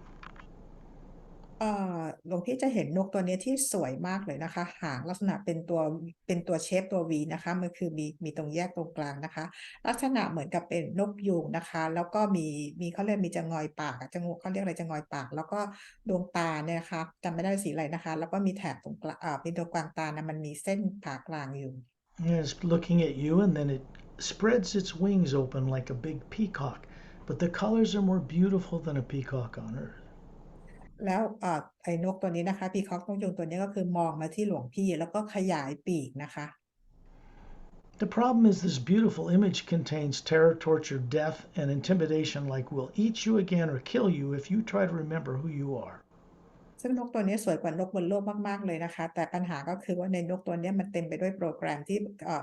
หลวงพี่จะเห็นนกตัวนี้ที่สวยมากเลยนะคะหางลักษณะเป็นตัวเชฟตัว V นะคะมันคือมีตรงแยกตรงกลางนะคะลักษณะเหมือนกับเป็นนกยูงนะคะแล้วก็มีเขาเรียกมีจะงอยปากจะงูเขาเรียกอะไรจะงอยปากแล้วก็ดวงตาเนี่ยนะคะจำไม่ได้สีอะไรนะคะแล้วก็มีแถบตรงกลางเป็นตรงกลางตานะมันมีเส้นผ่ากลางอยู่ And it's looking at you, and then it spreads its wings open like a big peacock. But the colors are more beautiful than a peacock on Earth. แล้วไอ้นกตัวนี้นะคะพีคอกนกยูงตัวนี้ก็คือมองมาที่หลวงพี่แล้วก็ขยายปีกนะคะ The problem is this beautiful image contains terror, torture, death, and intimidation like we'll eat you again or kill you if you try to remember who you are. ซึ่งนกตัวนี้สวยกว่านกบนโลกมากๆเลยนะคะแต่ปัญหาก็คือว่าในนกตัวนี้มันเต็มไปด้วยโปรแกรมที่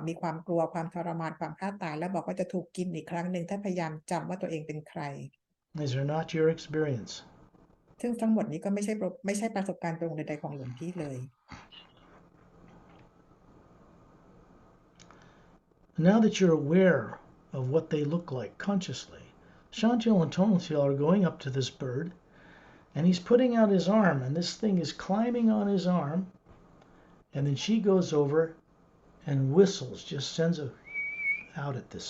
มีความกลัวความทรมานความฆ่าตายและบอกว่าจะถูกกินอีกครั้งหนึ่งถ้าพยายามจำว่าตัวเองเป็นใคร These are not your experience. ซึ่งทั้งหมดนี้ก็ไม่ใช่ประสบการณ์ตรงใดๆของหลวงพี่เลย Now that you're aware of what they look like consciously, Chantil and Tonatiel are going up to this bird, and he's putting out his arm, and this thing is climbing on his arm, and then she goes over and whistles, just sends a out at this.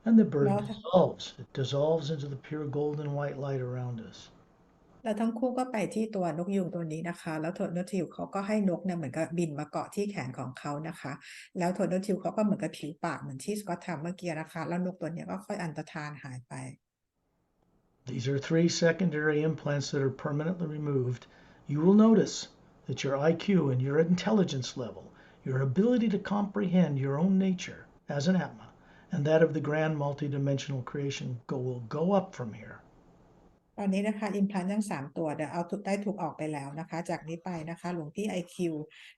And the bird No. dissolves. It dissolves into the pure golden white light around us. แล้วทั้งคู่ก็ไปที่ตัวนกยูงตัวนี้นะคะแล้วโทนทิวเขาก็ให้นกเนี่ยเหมือนกับบินมาเกาะที่แขนของเขานะคะแล้วโทนทิวเขาก็เหมือนกับผิวปากเหมือนที่สกอตทำเมื่อกี้นะคะแล้วนกตัวนี้ก็ค่อยอันตรธานหายไป These are 3 secondary implants that are permanently removed. You will notice that your IQ and your intelligence level, your ability to comprehend your own nature as an Atma, and that of the grand multidimensional creation will go up from here. ตอนนี้นะคะอิมพลานทั้ง3ตัวได้ถูกออกไปแล้วนะคะจากนี้ไปนะคะหลวงพี่ IQ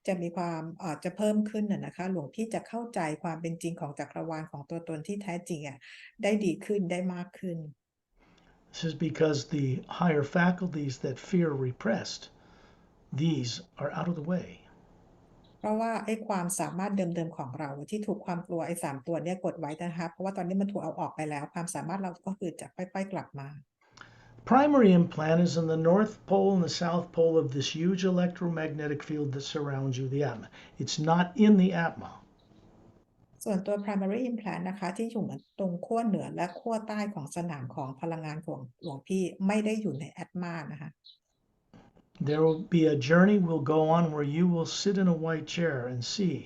จะมีความจะเพิ่มขึ้นนะคะหลวงพี่จะเข้าใจความเป็นจริงของจักรวาลของตัวตนที่แท้จริงได้ดีขึ้นได้มากขึ้น This is because the higher faculties that fear repressed, these are out of the way. เพราะว่าไอ้ความสามารถเดิมๆของเราที่ถูกความกลัวไอ้3ตัวเนี้ยกดไว้นะคะเพราะว่าตอนนี้มันถูกเอาออกไปแล้วความสามารถเราก็คือจะค่อยๆกลับมา Primary implant is in the north pole and the south pole of this huge electromagnetic field that surrounds you, the Atma. It's not in the Atma. ส่วนตัว primary implant นะคะที่อยู่ตรงขั้วเหนือและขั้วใต้ของสนามของพลังงานของหลวงพี่ไม่ได้อยู่ใน Atma นะคะ There will be a journey we'll go on where you will sit in a white chair and see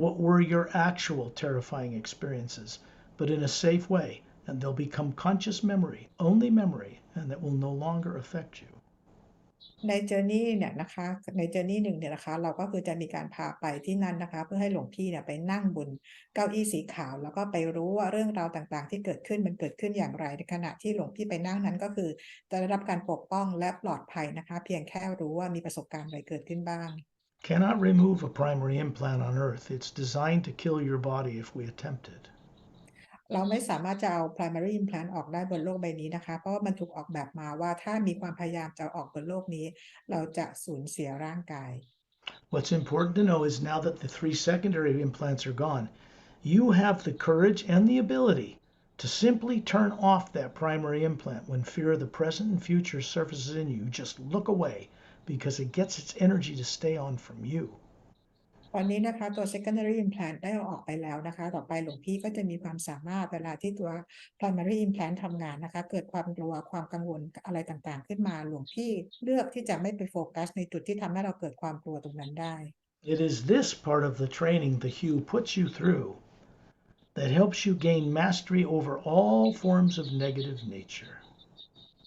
what were your actual terrifying experiences, but in a safe way, and they'll become conscious memory, only memory, and that will no longer affect you. ใน journey เนี่ยนะคะใน journey 1เนี่ยนะคะเราก็คือจะมีการพาไปที่นั่นนะคะเพื่อให้หลวงพี่เนี่ยไปนั่งบนเก้าอี้สีขาวแล้วก็ไปรู้ว่าเรื่องราวต่างๆที่เกิดขึ้นมันเกิดขึ้นอย่างไรในขณะที่หลวงพี่ไปนั่งนั้นก็คือจะได้รับการปกป้องและปลอดภัยนะคะเพียงแค่รู้ว่ามีประสบการณ์อะไรเกิดขึ้นบ้าง Cannot remove a primary implant on Earth. It's designed to kill your body if we attempt it. เราไม่สามารถจะเอา primary implant ออกได้บนโลกใบนี้นะคะเพราะว่ามันถูกออกแบบมาว่าถ้ามีความพยายามจะออกบนโลกนี้เราจะสูญเสียร่างกาย What's important to know is now that the 3 secondary implants are gone, you have the courage and the ability to simply turn off that primary implant when fear of the present and future surfaces in you. Just look away because it gets its energy to stay on from you. ตอนนี้นะคะตัว secondary implant ได้เอาออกไปแล้วนะคะต่อไปหลวงพี่ก็จะมีความสามารถเวลาที่ตัว primary implant ทำงานนะคะเกิดความกลัวความกังวลอะไรต่างๆขึ้นมาหลวงพี่เลือกที่จะไม่ไปโฟกัสในจุดที่ทำให้เราเกิดความกลัวตรงนั้นได้ It is this part of the training the Hue puts you through that helps you gain mastery over all forms of negative nature.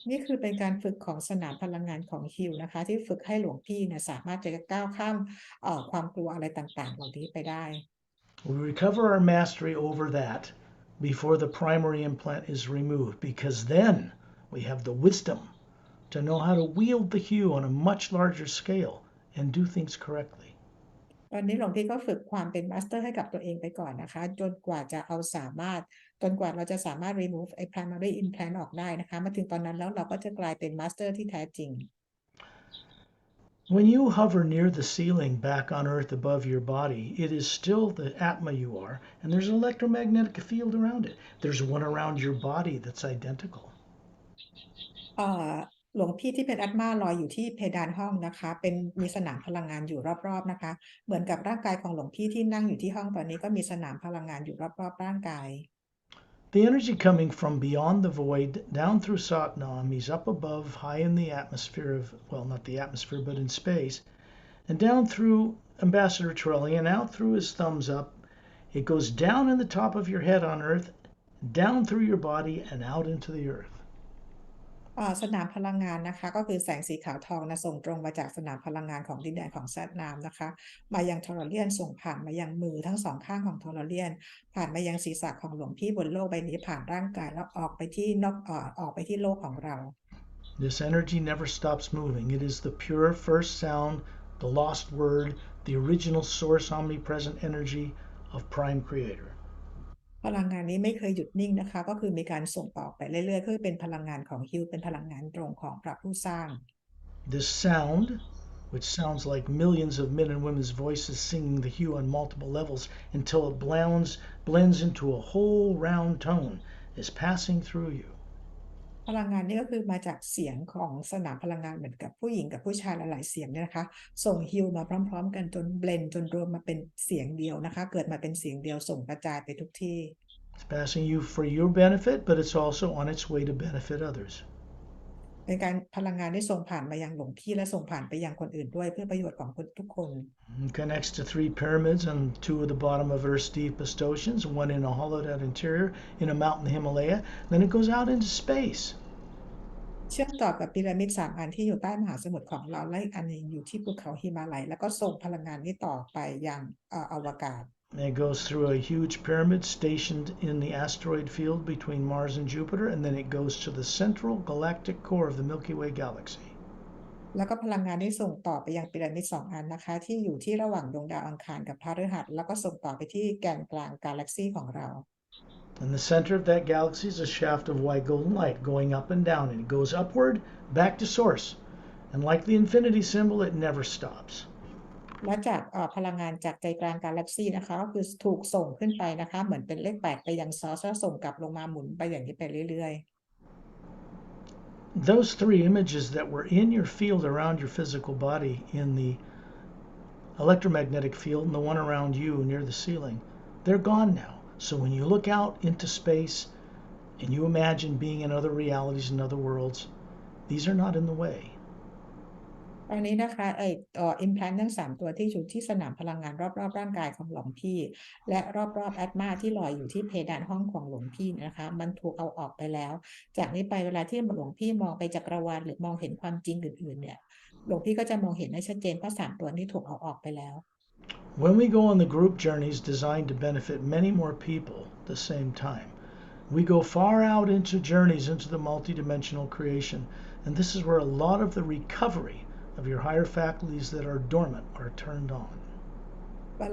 นี่คือเป็นการฝึกของสนามพลังงานของฮิลนะคะที่ฝึกให้หลวงพี่เนี่ยสามารถจะก้าวข้ามความกลัวอะไรต่างๆเหล่านี้ไปได้ We recover our mastery over that before the primary implant is removed, because then we have the wisdom to know how to wield the hue on a much larger scale and do things correctly. ตอนนี้หลวงพี่ก็ฝึกความเป็นมาสเตอร์ให้กับตัวเองไปก่อนนะคะจนกว่าเราจะสามารถ remove ไอ้ primary implant ออกได้นะคะมาถึงตอนนั้นแล้วเราก็จะกลายเป็นมาสเตอร์ที่แท้จริง When you hover near the ceiling back on Earth above your body, it is still the Atma you are, and there's an electromagnetic field around it. There's one around your body that's identical. เอ่อหลวงพี่ที่เป็นอัตมาลอยอยู่ที่เพดานห้องนะคะมีสนามพลังงานอยู่รอบๆนะคะเหมือนกับร่างกายของหลวงพี่ที่นั่งอยู่ที่ห้องตอนนี้ก็มีสนามพลังงานอยู่รอบๆร่างกาย The energy coming from beyond the void down through Satnam is up above, high in the atmosphere of, well, not the atmosphere, but in space, and down through Ambassador Trelli and out through his thumbs up. It goes down in the top of your head on Earth, down through your body, and out into the Earth. สนามพลังงานนะคะก็คือแสงสีขาวทองนะส่งตรงมาจากสนามพลังงานของดินแดนของแซดนามนะคะมายังทอร์เรียนส่งผ่านมายังมือทั้งสองข้างของทอร์เรียนผ่านมายังศีรษะของหลวงพี่บนโลกใบนี้ผ่านร่างกายแล้วออกไปที่โลกของเรา This energy never stops moving. It is the pure first sound, the lost word, the original source omnipresent energy of Prime Creator. พลังงานนี้ไม่เคยหยุดนิ่งนะคะก็คือมีการส่งต่อไปเรื่อยๆคือเป็นพลังงานของฮิวเป็นพลังงานตรงของพระผู้สร้าง This sound, which sounds like millions of men and women's voices singing the hue on multiple levels until it blends into a whole round tone, is passing through you. พลังงานนี้ก็คือมาจากเสียงของสนามพลังงานเหมือนกับผู้หญิงกับผู้ชายหลายๆเสียงเนี่ยนะคะส่งฮิวมาพร้อมๆกันจนเบลนจนรวมมาเป็นเสียงเดียวนะคะเกิดมาเป็นเสียงเดียวส่งกระจายไปทุกที่ It's passing you for your benefit, but it's also on its way to benefit others. เป็นการพลังงานที่ส่งผ่านมายังหลวงพี่และส่งผ่านไปยังคนอื่นด้วยเพื่อประโยชน์ของทุกคน It connects to 3 pyramids on 2 of the bottom of Earth's deepest oceans, one in a hollowed out interior in a mountain Himalaya. Then it goes out into space. เชื่อมต่อกับพีระมิด3 อันที่อยู่ใต้มหาสมุทรของเราและอีกอันหนึงอยู่ที่ภูเขาหิมาลัยแล้วก็ส่งพลังงานนี้ต่อไปยังอวกาศ And it goes through a huge pyramid stationed in the asteroid field between Mars and Jupiter, and then it goes to the central galactic core of the Milky Way galaxy. แล้วก็พลังงานที่ส่งต่อไปยังพีระมิด2 อันนะคะที่อยู่ที่ระหว่างดวงดาวอังคารกับพฤหัสแล้วก็ส่งต่อไปที่แกนกลางกาแล็กซีของเรา In the center of that galaxy is a shaft of white golden light going up and down, and it goes upward back to source. And like the infinity symbol, it never stops. และจากพลังงานจากใจกลางกาแล็กซีนะคะก็คือถูกส่งขึ้นไปนะคะเหมือนเป็นเลข8ไปยังซอสแล้วส่งกลับลงมาหมุนไปอย่างนี้ไปเรื่อยๆ Those 3 images that were in your field around your physical body in the electromagnetic field and the one around you near the ceiling, they're gone now. So when you look out into space and you imagine being in other realities and other worlds, these are not in the way. ตอนนี้นะคะimplant ทั้ง3 ตัวที่อยู่ที่สนามพลังงานรอบๆร่างกายของหลวงพี่และรอบๆแอตมาที่ลอยอยู่ที่เพดานห้องของหลวงพี่นะคะมันถูกเอาออกไปแล้วจากนี้ไปเวลาที่หลวงพี่มองไปจักรวาลหรือมองเห็นความจริงอื่นๆเนี่ยหลวงพี่ก็จะมองเห็นได้ชัดเจนเพราะ3 ตัวนี้ถูกเอาออกไปแล้ว When we go on the group journeys designed to benefit many more people at the same time, we go far out into journeys into the multidimensional creation, and this is where a lot of the recovery of your higher faculties that are dormant are turned on. เว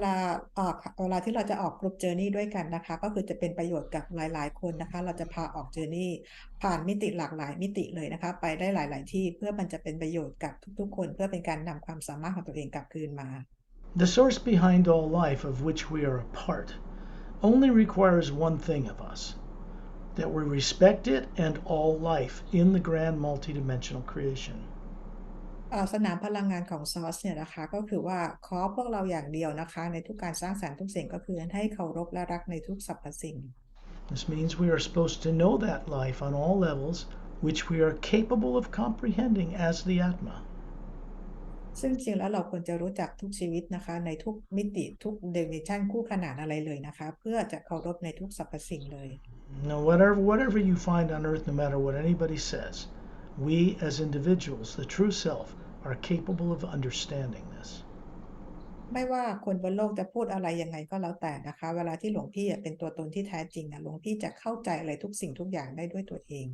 ลาที่เราจะออกกรุ๊ปเจอร์นี่ด้วยกันนะคะก็คือจะเป็นประโยชน์กับหลายๆคนนะคะเราจะพาออกเจอร์นี่ผ่านมิติหลากหลายมิติเลยนะคะไปได้หลายๆที่เพื่อมันจะเป็นประโยชน์กับทุกๆคนเพื่อเป็นการนำความสามารถของตัวเองกลับคืนมา The source behind all life, of which we are a part, only requires one thing of us, that we respect it and all life in the grand multidimensional creation. สนามพลังงานของซอสเนี่ยนะคะก็คือว่าขอพวกเราอย่างเดียวนะคะในทุกการสร้างสรรค์ทุกสิ่งก็คือให้เคารพและรักในทุกสรรพสิ่ง This means we are supposed to know that life on all levels, which we are capable of comprehending as the Atma. ซึ่งจริงแล้วเราควรจะรู้จักทุกชีวิตนะคะในทุกมิติทุกเดมิชันคู่ขนานอะไรเลยนะคะเพื่อจะเคารพในทุกสรรพสิ่งเลย Now, whatever you find on earth, no matter what anybody says, We as individuals, the true self, are capable of understanding this. ไม่ว่าคนบนโลกจะพูดอะไรยังไงก็แล้วแต่นะคะเวลาที่หลวงพี่เป็นตัวตนที่แท้จริงหลวงพี่จะเข้าใจอะไรทุกสิ่งทุกอย่างได้ด้วยตัวเอง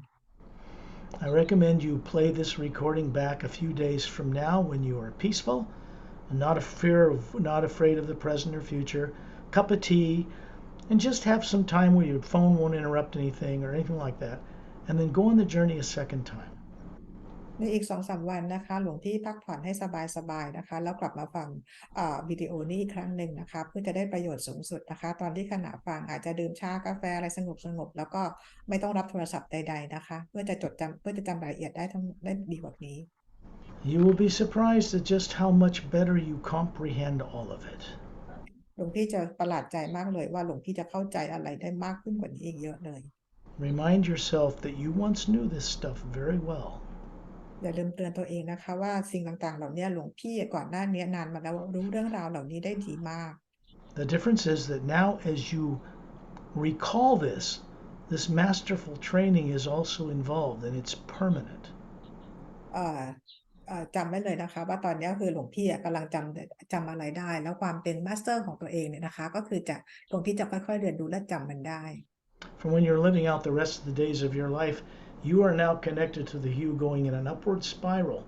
I recommend you play this recording back a few days from now when you are peaceful and not afraid of the present or future, cup of tea, and just have some time where your phone won't interrupt anything or anything like that, and then go on the journey a second time. ในอีก 2-3 วันนะคะหลวงพี่พักผ่อนให้สบายๆนะคะแล้วกลับมาฟังวิดีโอนี้อีกครั้งหนึ่งนะคะเพื่อจะได้ประโยชน์สูงสุดนะคะตอนที่ขณะฟังอาจจะดื่มชากาแฟอะไรสงบๆแล้วก็ไม่ต้องรับโทรศัพท์ใดๆนะคะเพื่อจะจำรายละเอียดได้ดีกว่านี้ You will be surprised at just how much better you comprehend all of it. หลวงพี่จะประหลาดใจมากเลยว่าหลวงพี่จะเข้าใจอะไรได้มากขึ้นกว่านี้อีกเยอะเลย Remind yourself that you once knew this stuff very well. อย่าลืมเตือนตัวเองนะคะว่าสิ่งต่างๆเหล่านี้หลวงพี่ก่อนหน้านี้นานมาแล้วรู้เรื่องราวเหล่านี้ได้ดีมาก The difference is that now, as you recall this masterful training is also involved and it's permanent. จำไว้เลยนะคะว่าตอนนี้คือหลวงพี่กำลังจำอะไรได้แล้วความเป็นมาสเตอร์ของตัวเองเนี่ยนะคะก็คือหลวงพี่จะค่อยๆเรียนรู้และจำมันได้ From when you're living out the rest of the days of your life, you are now connected to the hue going in an upward spiral.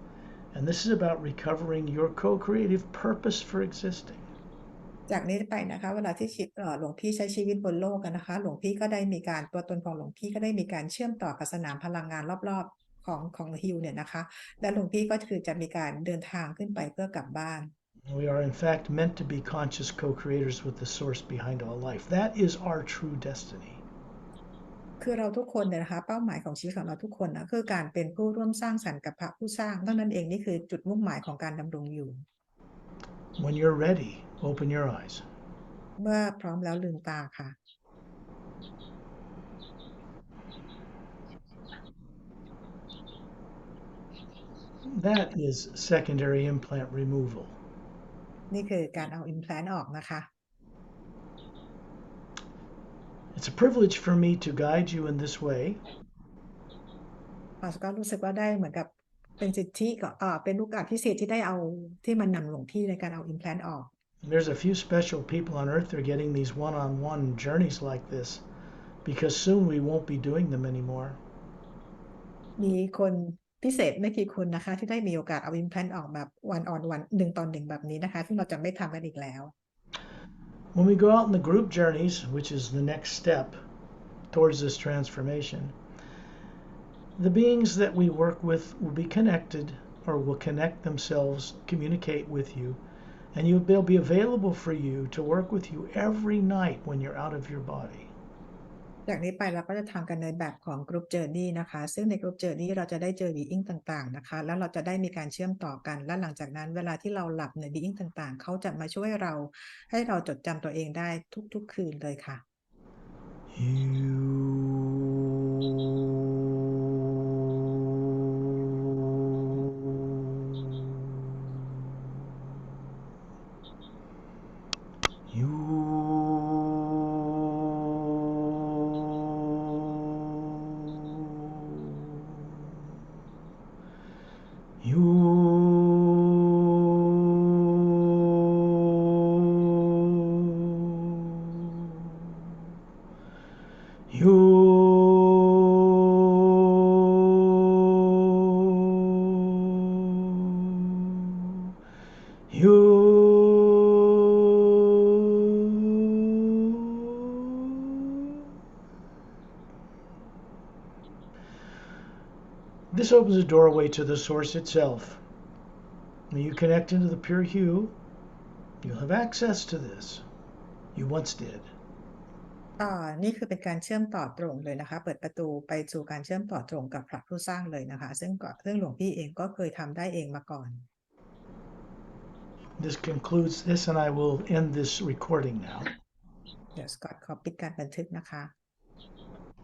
And this is about recovering your co-creative purpose for existing. จากนี้ไปนะคะเวลาที่หลวงพี่ใช้ชีวิตบนโลกนะคะหลวงพี่ก็ได้มีการตัวตนของหลวงพี่ก็ได้มีการเชื่อมต่อกับสนามพลังงานรอบๆของฮิวเนี่ยนะคะและหลวงพี่ก็คือจะมีการเดินทางขึ้นไปเพื่อกลับบ้าน We are in fact meant to be conscious co-creators with the source behind all life. That is our true destiny. คือเราทุกคนเนี่ยนะคะเป้าหมายของชีวิตของเราทุกคนนะคือการเป็นผู้ร่วมสร้างสรรค์กับพระผู้สร้างเท่านั้นเองนี่คือจุดมุ่งหมายของการดำรงอยู่ When you're ready, open your eyes. เมื่อพร้อมแล้วลืมตาค่ะ That is secondary implant removal. นี่คือการเอา implant ออกนะคะ It's a privilege for me to guide you in this way. ก็รู้สึกว่าได้เหมือนกับเป็นสิทธิเป็นโอกาสพิเศษที่ได้เอาที่มันนำหลวงพี่ในการเอา implant ออก There's a few special people on earth that are getting these one-on-one journeys like this because soon we won't be doing them anymore. มีคนพิเศษไม่กี่คนนะคะที่ได้มีโอกาสเอา implant ออกแบบ one on one 1 ต่อ 1แบบนี้นะคะซึ่งเราจะไม่ทำกันอีกแล้ว When we go out in the group journeys, which is the next step towards this transformation, the beings that we work with will be connected or will connect themselves, communicate with you, and they'll be available for you to work with you every night when you're out of your body. จากนี้ไปเราก็จะทำกันในแบบของ Group Journey นะคะซึ่งใน Group Journey เราจะได้เจอ Being ต่างๆนะคะแล้วเราจะได้มีการเชื่อมต่อกันและหลังจากนั้นเวลาที่เราหลับใน Being ต่างๆเขาจะมาช่วยเราให้เราจดจำตัวเองได้ทุกๆคืนเลยค่ะ This opens a doorway to the source itself. When you connect into the pure hue, you'll have access to this. You once did. นี่คือเป็นการเชื่อมต่อตรงเลยนะคะเปิดประตูไปสู่การเชื่อมต่อตรงกับพระผู้สร้างเลยนะคะซึ่งหลวงพี่เองก็เคยทำได้เองมาก่อน This concludes this, and I will end this recording now. เดี๋ยวสกอตขอปิดการบันทึกนะคะ